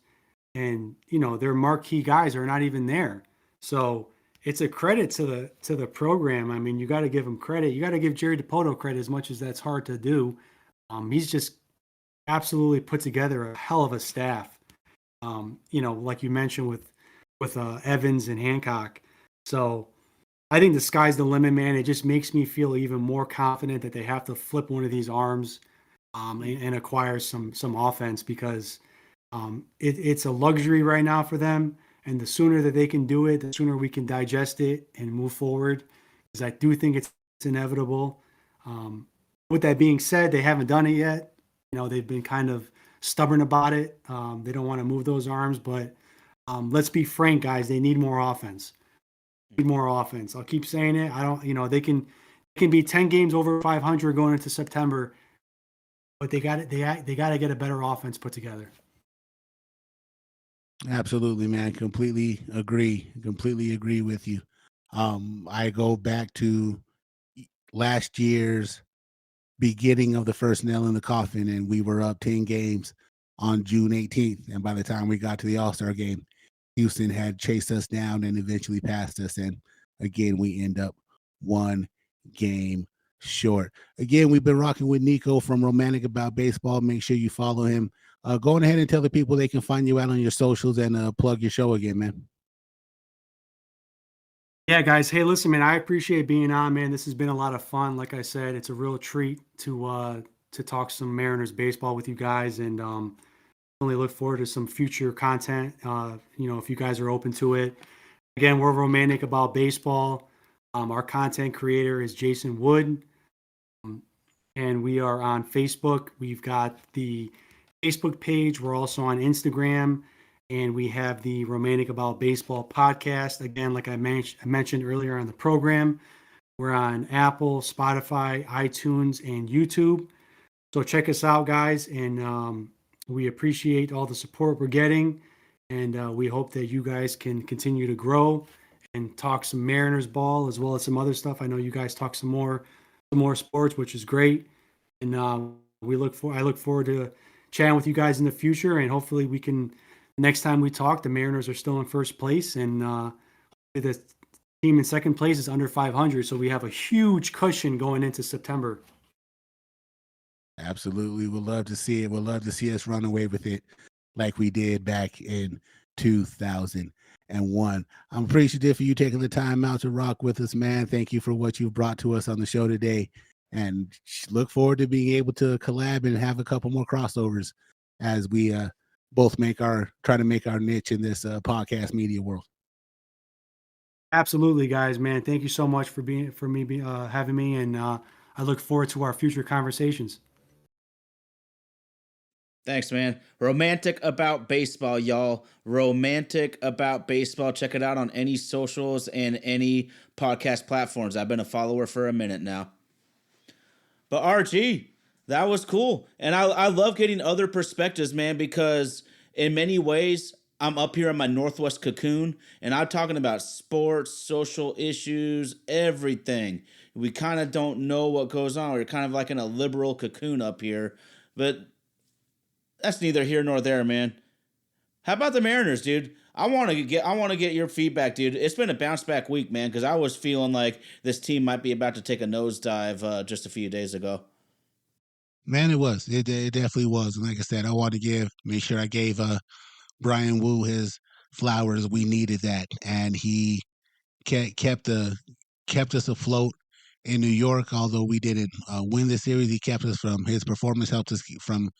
and, their marquee guys are not even there. So it's a credit to the program. I mean, you got to give them credit. You got to give Jerry DiPoto credit, as much as that's hard to do. He's just absolutely put together a hell of a staff. Like you mentioned with Evans and Hancock. So I think the sky's the limit, man. It just makes me feel even more confident that they have to flip one of these arms and acquire some offense, because it's a luxury right now for them. And the sooner that they can do it, the sooner we can digest it and move forward, because I do think it's inevitable. With that being said, they haven't done it yet. They've been kind of stubborn about it. They don't want to move those arms, but let's be frank, guys. They need more offense. I'll keep saying it. I don't. They can be 10 games over 500 going into September, but they got it. They got to get a better offense put together. Absolutely, man. Completely agree with you. I go back to last year's beginning of the first nail in the coffin, and we were up 10 games on June 18th. And by the time we got to the All-Star game, Houston had chased us down and eventually passed us. And again, we end up 1 game short. Again, we've been rocking with Nico from Romantic About Baseball. Make sure you follow him. Go ahead and tell the people they can find you out on your socials and plug your show again, man. Yeah, guys. Hey, listen, man, I appreciate being on, man. This has been a lot of fun. Like I said, it's a real treat to talk some Mariners baseball with you guys, and really look forward to some future content. If you guys are open to it. Again, we're Romantic About Baseball. Our content creator is Jason Wood, and we are on Facebook. We've got the Facebook page. We're also on Instagram. And we have the Romantic About Baseball podcast. Again, like I mentioned earlier on the program, we're on Apple, Spotify, iTunes, and YouTube. So check us out, guys. And we appreciate all the support we're getting. And we hope that you guys can continue to grow and talk some Mariners ball, as well as some other stuff. I know you guys talk some more sports, which is great. And I look forward to chatting with you guys in the future. And hopefully we can, next time we talk, the Mariners are still in first place, and the team in second place is under 500. So we have a huge cushion going into September. Absolutely. We'd love to see it. We'd love to see us run away with it like we did back in 2001. I'm appreciative for you taking the time out to rock with us, man. Thank you for what you've brought to us on the show today, and look forward to being able to collab and have a couple more crossovers as we both try to make our niche in this podcast media world. Absolutely, guys, man. Thank you so much for having me, and I look forward to our future conversations. Thanks, man. Romantic About Baseball, y'all. Romantic About Baseball. Check it out on any socials and any podcast platforms. I've been a follower for a minute now. But RG, that was cool. And I love getting other perspectives, man, because in many ways, I'm up here in my Northwest cocoon, and I'm talking about sports, social issues, everything. We kind of don't know what goes on. We're kind of like in a liberal cocoon up here. But that's neither here nor there, man. How about the Mariners, dude? I want to get your feedback, dude. It's been a bounce back week, man, because I was feeling like this team might be about to take a nosedive just a few days ago. Man, it was. It definitely was. And like I said, I want to make sure I gave Brian Wu his flowers. We needed that, and he kept us afloat in New York. Although we didn't win the series, he kept us from his performance, helped us from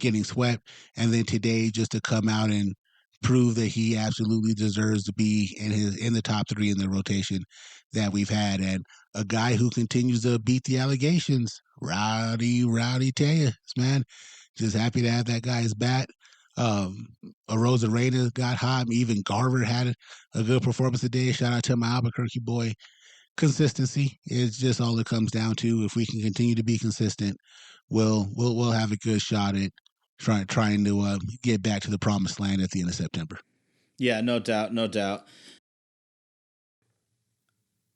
getting swept, and then today just to come out and prove that he absolutely deserves to be in the top 3 in the rotation that we've had, and a guy who continues to beat the allegations, Rowdy Tellez, man. Just happy to have that guy's bat. Arozarena got hot. Even Garver had a good performance today. Shout out to my Albuquerque boy. Consistency is just all it comes down to. If we can continue to be consistent, we'll have a good shot at trying to get back to the promised land at the end of September. Yeah, no doubt, no doubt.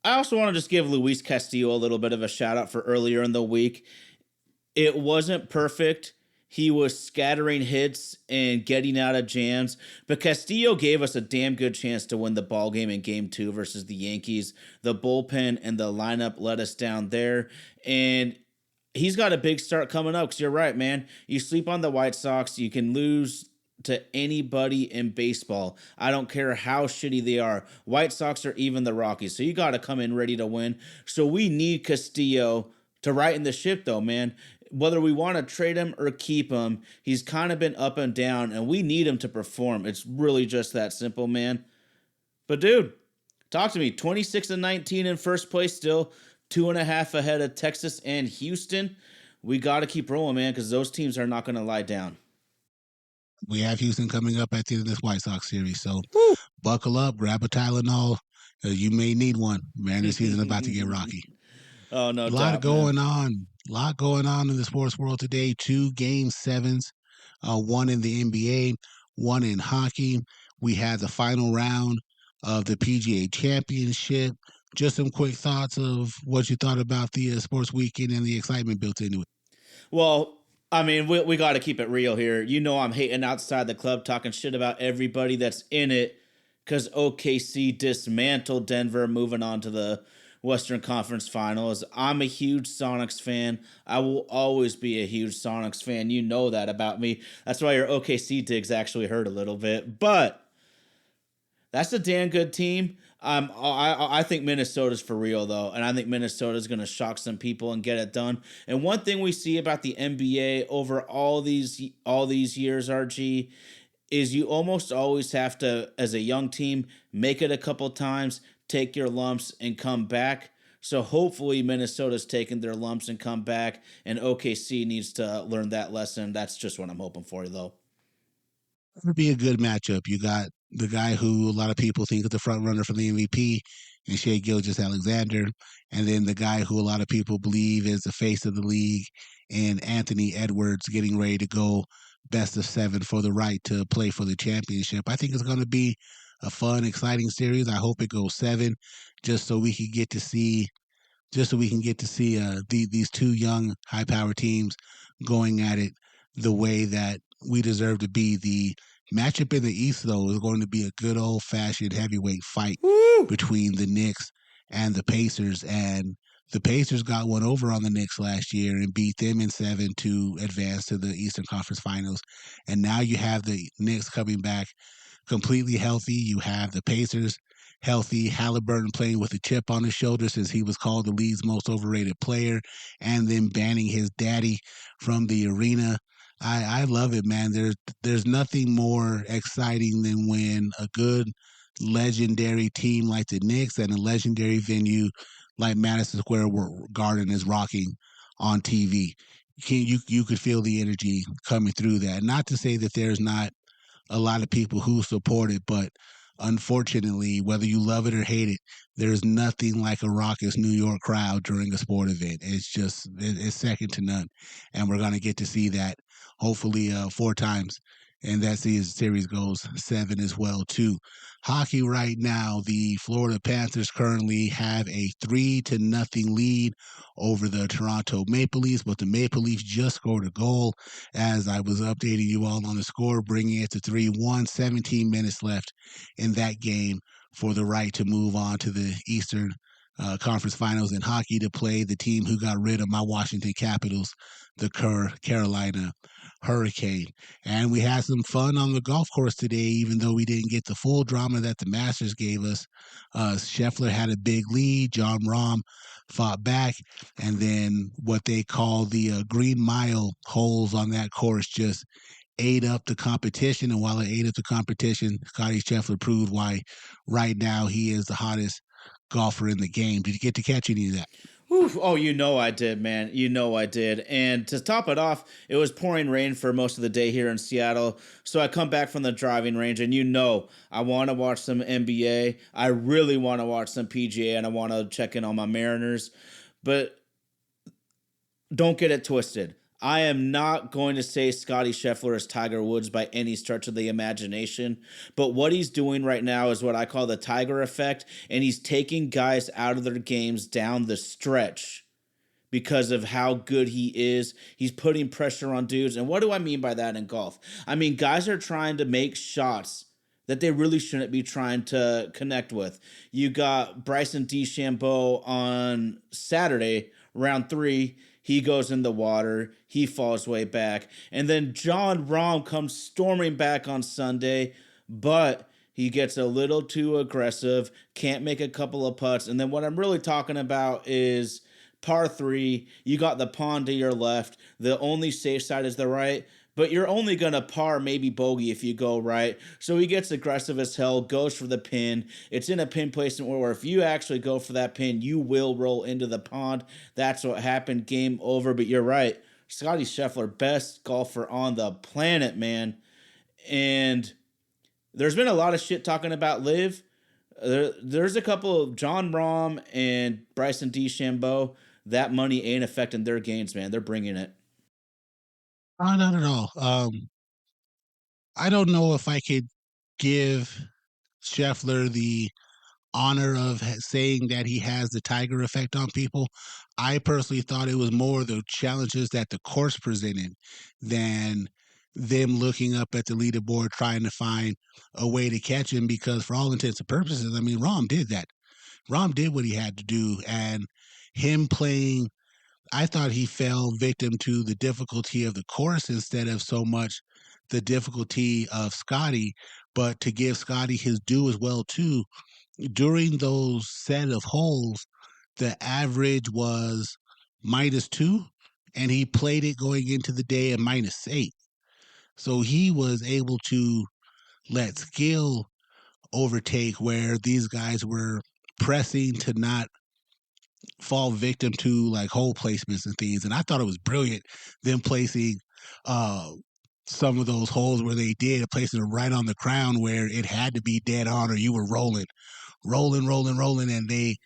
I also want to just give Luis Castillo a little bit of a shout out for earlier in the week. It wasn't perfect. He was scattering hits and getting out of jams, but Castillo gave us a damn good chance to win the ball game in Game 2 versus the Yankees. The bullpen and the lineup let us down there, and he's got a big start coming up because you're right, man. You sleep on the White Sox, you can lose to anybody in baseball. I don't care how shitty they are. White Sox or even the Rockies. So you got to come in ready to win. So we need Castillo to righten the ship, though, man. Whether we want to trade him or keep him, he's kind of been up and down, and we need him to perform. It's really just that simple, man. But, dude, talk to me. 26-19 in first place still, 2.5 ahead of Texas and Houston. We got to keep rolling, man, because those teams are not going to lie down. We have Houston coming up at the end of this White Sox series, so buckle up, grab a Tylenol. You may need one. Man, this season about to get rocky. Oh, no doubt, A lot going on. A lot going on in the sports world today. 2 Game 7s, one in the NBA, one in hockey. We had the final round of the PGA Championship. Just some quick thoughts of what you thought about the sports weekend and the excitement built into it. Well, I mean, we got to keep it real here. You know I'm hating outside the club, talking shit about everybody that's in it because OKC dismantled Denver, moving on to the Western Conference Finals. I'm a huge Sonics fan. I will always be a huge Sonics fan. You know that about me. That's why your OKC digs actually hurt a little bit. But that's a damn good team. I think Minnesota's for real, though, and I think Minnesota's going to shock some people and get it done. And one thing we see about the NBA over all these years, RG, is you almost always have to, as a young team, make it a couple times, take your lumps, and come back. So hopefully Minnesota's taken their lumps and come back, and OKC needs to learn that lesson. That's just what I'm hoping for, though. It'll be a good matchup. You got the guy who a lot of people think is the front runner for the MVP, and Shai Gilgeous-Alexander, and then the guy who a lot of people believe is the face of the league, and Anthony Edwards getting ready to go best of 7 for the right to play for the championship. I think it's going to be a fun, exciting series. I hope it goes 7, just so we can get to see these 2 young, high-power teams going at it the way that we deserve to be. The matchup in the East, though, is going to be a good old-fashioned heavyweight fight between the Knicks and the Pacers. And the Pacers got one over on the Knicks last year and beat them in 7 to advance to the Eastern Conference Finals. And now you have the Knicks coming back completely healthy. You have the Pacers healthy. Halliburton playing with a chip on his shoulder since he was called the league's most overrated player, and then banning his daddy from the arena. I love it, man. There's nothing more exciting than when a good legendary team like the Knicks and a legendary venue like Madison Square Garden is rocking on TV. You could feel the energy coming through that. Not to say that there's not a lot of people who support it, but unfortunately, whether you love it or hate it, there's nothing like a raucous New York crowd during a sport event. It's second to none, and we're gonna get to see that hopefully 4 times, and that series goes 7 as well too. Hockey right now, the Florida Panthers currently have a 3-0 lead over the Toronto Maple Leafs, but the Maple Leafs just scored a goal as I was updating you all on the score, bringing it to 3-1, 17 minutes left in that game for the right to move on to the Eastern Conference Finals in hockey to play the team who got rid of my Washington Capitals, the Carolina Hurricane. And we had some fun on the golf course today, even though we didn't get the full drama that the Masters gave us. Scheffler had a big lead. John Rahm fought back. And then what they call the Green Mile holes on that course just ate up the competition. And while it ate up the competition, Scottie Scheffler proved why right now he is the hottest golfer in the game. Did you get to catch any of that? Whew. Oh, you know I did, man. You know I did. And to top it off, it was pouring rain for most of the day here in Seattle. So I come back from the driving range, and I want to watch some NBA. I really want to watch some PGA, and I want to check in on my Mariners. But don't get it twisted. I am not going to say Scotty Scheffler is Tiger Woods by any stretch of the imagination, but what he's doing right now is what I call the Tiger effect, and he's taking guys out of their games down the stretch because of how good he is. He's putting pressure on dudes. And what do I mean by that in golf? I mean, guys are trying to make shots that they really shouldn't be trying to connect with. You got Bryson DeChambeau on Saturday, round 3. He goes in the water. He falls way back. And then Jon Rahm comes storming back on Sunday, but he gets a little too aggressive, can't make a couple of putts. And then what I'm really talking about is par 3. You got the pond to your left. The only safe side is the right, but you're only going to par, maybe bogey if you go right. So he gets aggressive as hell, goes for the pin. It's in a pin placement where if you actually go for that pin, you will roll into the pond. That's what happened. Game over. But you're right. Scotty Scheffler, best golfer on the planet, man. And there's been a lot of shit talking about Liv. There's a couple of Jon Rahm and Bryson DeChambeau. That money ain't affecting their gains, man. They're bringing it. Not at all. I don't know if I could give Scheffler the honor of saying that he has the Tiger effect on people. I personally thought it was more the challenges that the course presented than them looking up at the leaderboard trying to find a way to catch him, because for all intents and purposes, I mean, Rahm did that. Rahm did what he had to do, and him playing, I thought he fell victim to the difficulty of the course instead of so much the difficulty of Scotty. But to give Scotty his due as well too, during those set of holes, the average was -2, and he played it going into the day at -8. So he was able to let skill overtake where these guys were pressing to not fall victim to like hole placements and things. And I thought it was brilliant them placing uh some of those holes where they did, placing it right on the crown where it had to be dead on or you were rolling. And they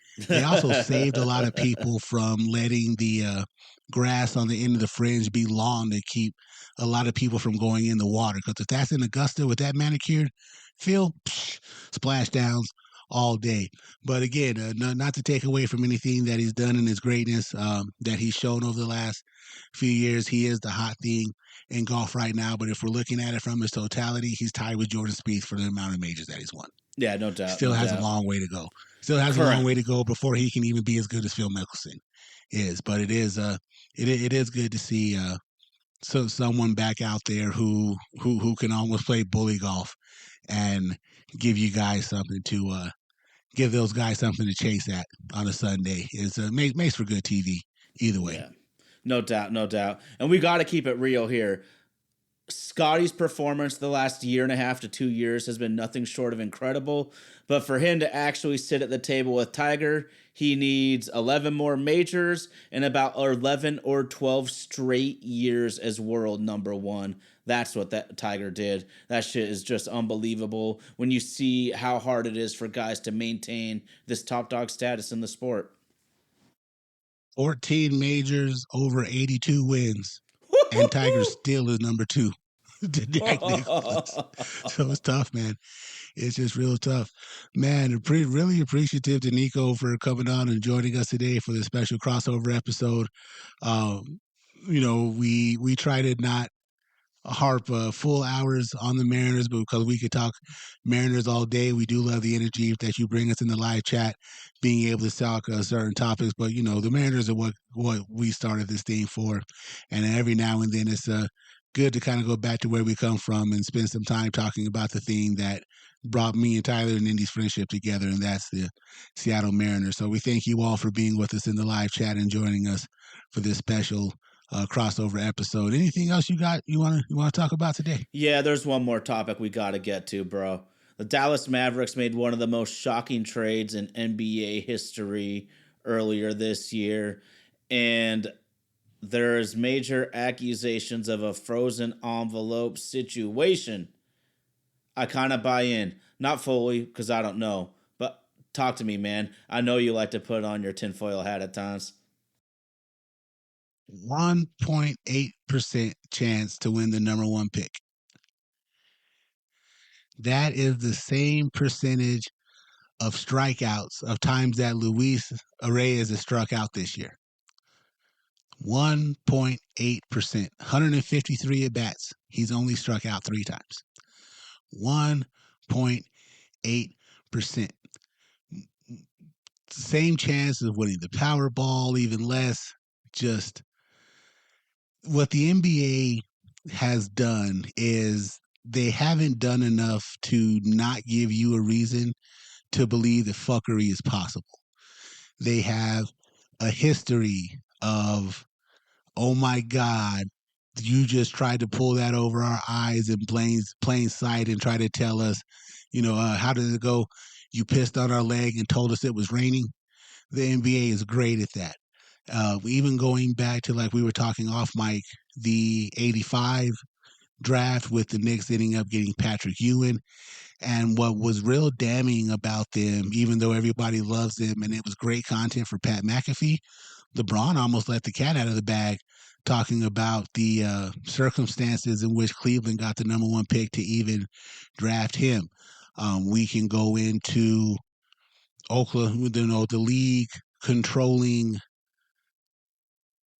also saved a lot of people from letting the grass on the end of the fringe be long to keep a lot of people from going in the water. Because if that's in Augusta with that manicured field, splashdowns all day. But again, not to take away from anything that he's done in his greatness that he's shown over the last few years. He is the hot thing in golf right now. But if we're looking at it from his totality, he's tied with Jordan Spieth for the amount of majors that he's won. Yeah, no doubt. Still no has doubt. a long way to go. Still has a long way to go before he can even be as good as Phil Mickelson is. But it is good to see someone back out there who can almost play bully golf and give you guys something to give those guys something to chase at on a Sunday. It's makes for good TV either way. Yeah. No doubt. And we got to keep it real here. Scotty's performance the last year and a half to 2 years has been nothing short of incredible. But for him to actually sit at the table with Tiger, he needs 11 more majors and about 11 or 12 straight years as world number one. That's what that Tiger did. That shit is just unbelievable when you see how hard it is for guys to maintain this top dog status in the sport. 14 majors, over 82 wins. And Tiger still is number 2 to Jack Nicklaus. So it's tough, man. It's just real tough. Man, really appreciative to Nico for coming on and joining us today for this special crossover episode. We try to not harp full hours on the Mariners, but because we could talk Mariners all day, we do love the energy that you bring us in the live chat, being able to talk certain topics. But the Mariners are what we started this thing for, and every now and then it's good to kind of go back to where we come from and spend some time talking about the thing that brought me and Tyler and Indy's friendship together, and that's the Seattle Mariners. So we thank you all for being with us in the live chat and joining us for this special crossover episode. Anything else you want to talk about today? Yeah, there's one more topic we got to get to, bro. The Dallas Mavericks made one of the most shocking trades in NBA history earlier this year, and there's major accusations of a frozen envelope situation. I kind of buy in, not fully because I don't know, but talk to me, man. I know you like to put on your tinfoil hat at times. 1.8% chance to win the number one pick. That is the same percentage of strikeouts of times that Luis Arraez has struck out this year. 1.8%. 153 at bats. He's only struck out 3 times. 1.8%. Same chance of winning the Powerball, even less. Just what the NBA has done is they haven't done enough to not give you a reason to believe that fuckery is possible. They have a history of, oh my God, you just tried to pull that over our eyes in plain sight and try to tell us, how did it go? You pissed on our leg and told us it was raining. The NBA is great at that. Even going back to, like we were talking off mic, the 85 draft with the Knicks ending up getting Patrick Ewing. And what was real damning about them, even though everybody loves them and it was great content for Pat McAfee, LeBron almost let the cat out of the bag talking about the circumstances in which Cleveland got the number one pick to even draft him. We can go into Oklahoma, the league controlling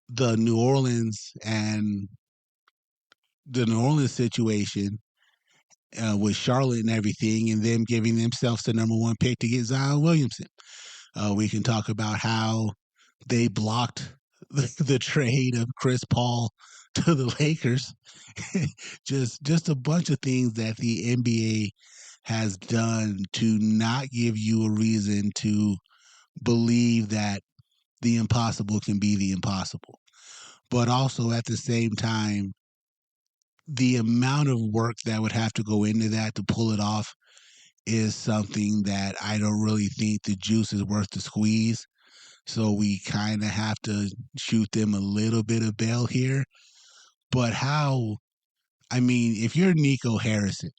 the New Orleans and the New Orleans situation with Charlotte and everything, and them giving themselves the number one pick to get Zion Williamson. We can talk about how they blocked the trade of Chris Paul to the Lakers. just a bunch of things that the NBA has done to not give you a reason to believe that the impossible can be the impossible. But also at the same time, the amount of work that would have to go into that to pull it off is something that I don't really think the juice is worth the squeeze. So we kind of have to shoot them a little bit of bail here. But if you're Nico Harrison,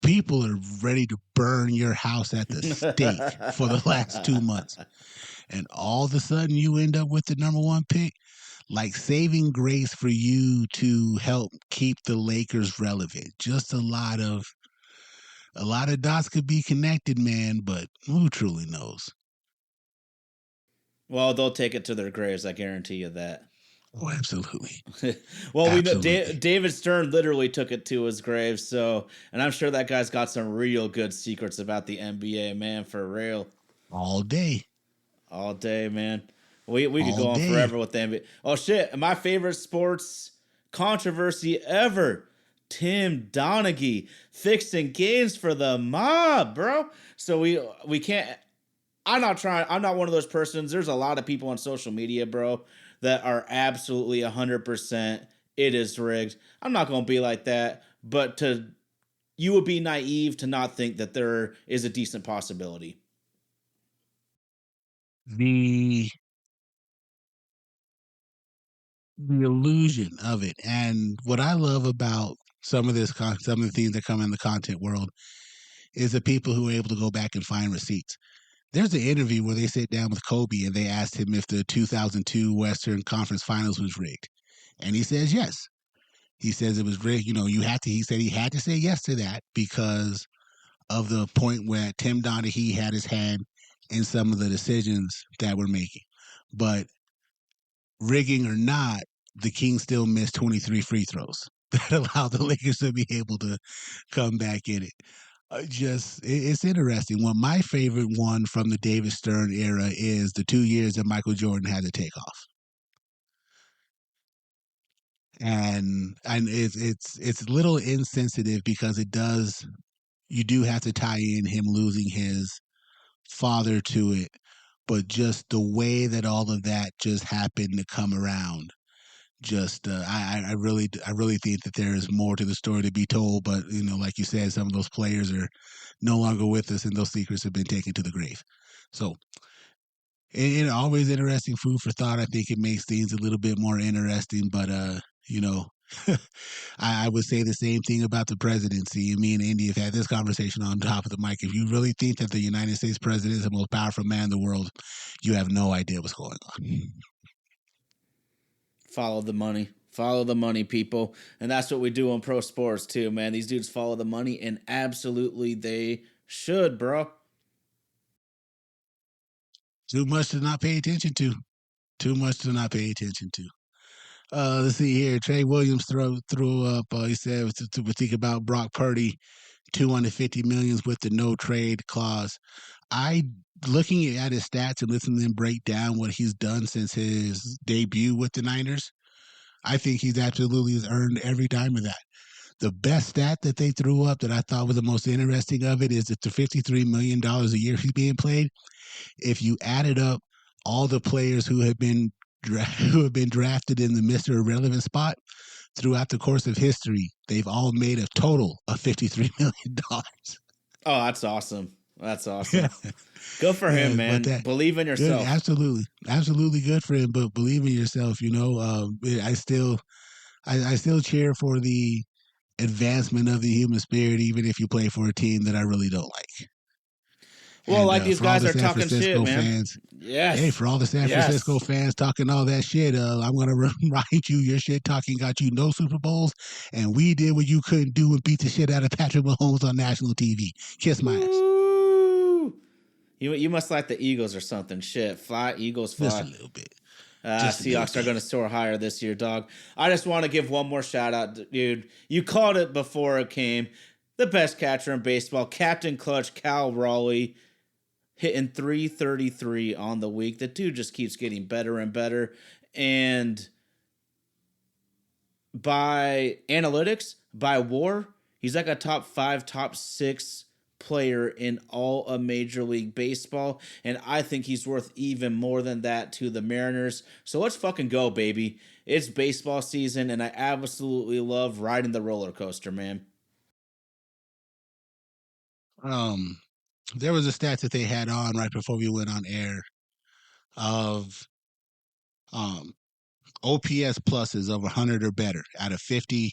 people are ready to burn your house at the stake for the last 2 months. And all of a sudden you end up with the number one pick. Like saving grace for you to help keep the Lakers relevant. Just a lot of dots could be connected, man, but who truly knows? Well, they'll take it to their graves. I guarantee you that. Oh, absolutely. Well, absolutely. We know David Stern literally took it to his grave. So, and I'm sure that guy's got some real good secrets about the NBA, man, for real. All day, man. We could go on forever with the NBA. Oh shit! My favorite sports controversy ever. Tim Donaghy fixing games for the mob, bro. So we can't. I'm not one of those persons. There's a lot of people on social media, bro, that are absolutely 100%. It is rigged. I'm not gonna be like that, but you would be naive to not think that there is a decent possibility. The illusion of it, and what I love about some of the things that come in the content world is the people who are able to go back and find receipts. There's an interview where they sit down with Kobe and they asked him if the 2002 Western Conference Finals was rigged, and he says yes. He says it was rigged. He said he had to say yes to that because of the point where Tim Donaghy had his hand in some of the decisions that we're making. But rigging or not, the Kings still missed 23 free throws that allowed the Lakers to be able to come back in it. It's interesting. Well, my favorite one from the David Stern era is the 2 years that Michael Jordan had to take off. And it's a little insensitive because you do have to tie in him losing his father to it, but just the way that all of that just happened to come around. I really think that there is more to the story to be told, but like you said, some of those players are no longer with us and those secrets have been taken to the grave. So always interesting food for thought. I think it makes things a little bit more interesting, but I would say the same thing about the presidency. And me and Indy have had this conversation on top of the mic. If you really think that the United States president is the most powerful man in the world, you have no idea what's going on. Follow the money. Follow the money, people. And that's what we do on pro sports, too, man. These dudes follow the money, and absolutely they should, bro. Too much to not pay attention to. Too much to not pay attention to. Let's see here. Trey Williams threw up. He said we think about Brock Purdy, $250 million with the no trade clause. Looking at his stats and listening to him break down what he's done since his debut with the Niners, I think he's absolutely has earned every dime of that. The best stat that they threw up that I thought was the most interesting of it is that the $53 million a year he's being played. If you added up all the players who have been drafted in the Mr. Irrelevant spot throughout the course of history, they've all made a total of $53 million. Oh, that's awesome. That's awesome. Go for him, man. Believe in yourself. Good, absolutely good for him, but believe in yourself. I still cheer for the advancement of the human spirit, even if you play for a team that I really don't like. Well, these guys are talking shit, man. Fans, yes. Hey, for all the San Francisco fans talking all that shit, I'm going to write you. Your shit talking got you no Super Bowls, and we did what you couldn't do and beat the shit out of Patrick Mahomes on national TV. Kiss my ass. You must like the Eagles or something. Shit, fly, Eagles, fly. Just a little bit. Seahawks are going to soar higher this year, dog. I just want to give one more shout out, dude. You called it before it came. The best catcher in baseball, Captain Clutch, Cal Raleigh, hitting .333 on the week. The dude just keeps getting better and better. And by analytics, by WAR, he's like a top 5, top 6 player in all of Major League Baseball, and I think he's worth even more than that to the Mariners. So let's fucking go, baby. It's baseball season, and I absolutely love riding the roller coaster, man. There was a stat that they had on right before we went on air of OPS pluses of 100 or better out of 50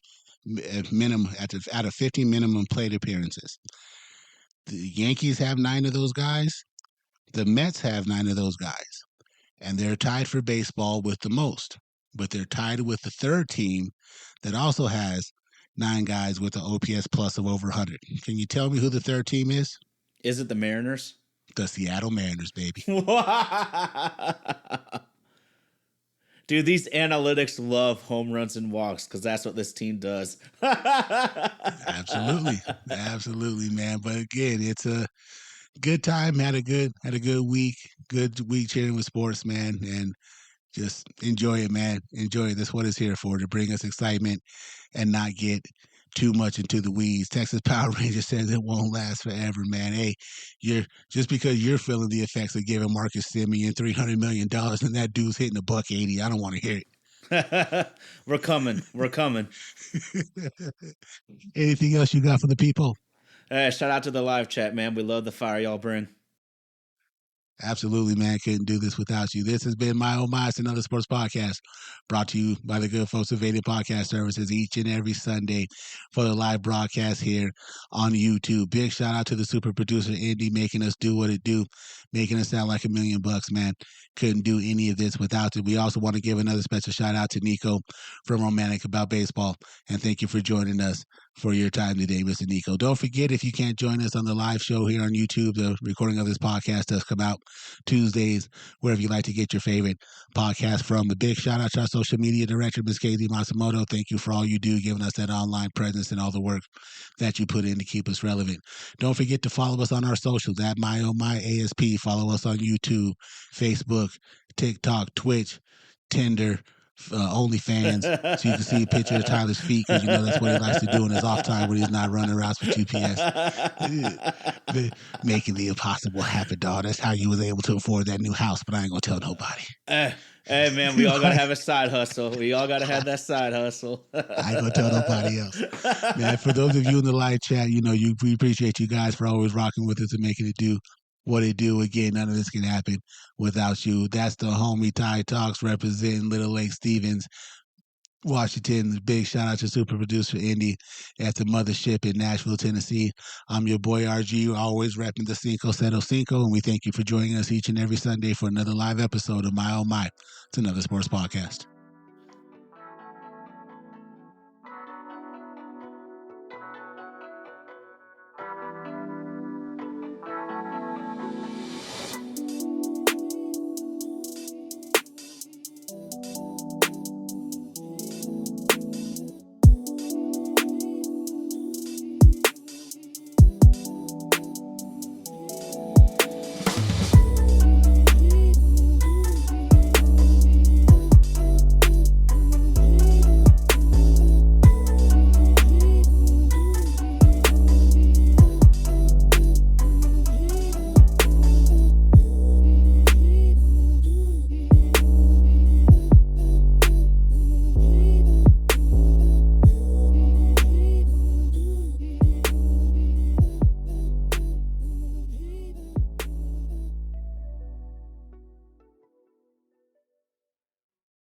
minimum out of 50 minimum plate appearances. The Yankees have 9 of those guys. The Mets have 9 of those guys. And they're tied for baseball with the most. But they're tied with the third team that also has 9 guys with an OPS plus of over 100. Can you tell me who the third team is? Is it the Mariners? The Seattle Mariners, baby. Dude, these analytics love home runs and walks because that's what this team does. Absolutely, man. But again, it's a good time. Had a good week. Good week cheering with sports, man, and just enjoy it, man. Enjoy it. That's what it's here for, to bring us excitement and not get too much into the weeds. Texas Power Ranger says it won't last forever, man. Hey, just because you're feeling the effects of giving Marcus Semien $300 million and that dude's hitting $180, I don't want to hear it. We're coming. Anything else you got for the people? Shout out to the live chat, man. We love the fire y'all bring. Absolutely, man. Couldn't do this without you. This has been My Oh My, it's another sports podcast brought to you by the good folks of Vader Podcast Services each and every Sunday for the live broadcast here on YouTube. Big shout out to the super producer, Indy, making us do what it do, making us sound like $1 million, man. Couldn't do any of this without it. We also want to give another special shout out to Nico from Romantic About Baseball. And thank you for joining us for your time today, Mr. Nico. Don't forget, if you can't join us on the live show here on YouTube, the recording of this podcast does come out Tuesdays, wherever you like to get your favorite podcast from. The big shout out to our social media director, Ms. Katie Matsumoto. Thank you for all you do, giving us that online presence and all the work that you put in to keep us relevant. Don't forget to follow us on our socials at My Oh My ASP. Follow us on YouTube, Facebook, TikTok, Twitch, Tinder, OnlyFans, so you can see a picture of Tyler's feet, because you know that's what he likes to do in his off time when he's not running routes with GPS. Making the impossible happen, dog. That's how you was able to afford that new house, but I ain't gonna tell nobody. Hey, man, we all gotta have a side hustle. We all gotta have that side hustle. I ain't gonna tell nobody else. Man, for those of you in the live chat, we appreciate you guys for always rocking with us and making it do what it do. Again, none of this can happen without you. That's the homie Ty Talks representing Little Lake Stevens, Washington. Big shout out to super producer Indy at the mothership in Nashville, Tennessee. I'm your boy RG, always repping the Cinco Cero Cinco, and we thank you for joining us each and every Sunday for another live episode of My Oh My. It's another sports podcast.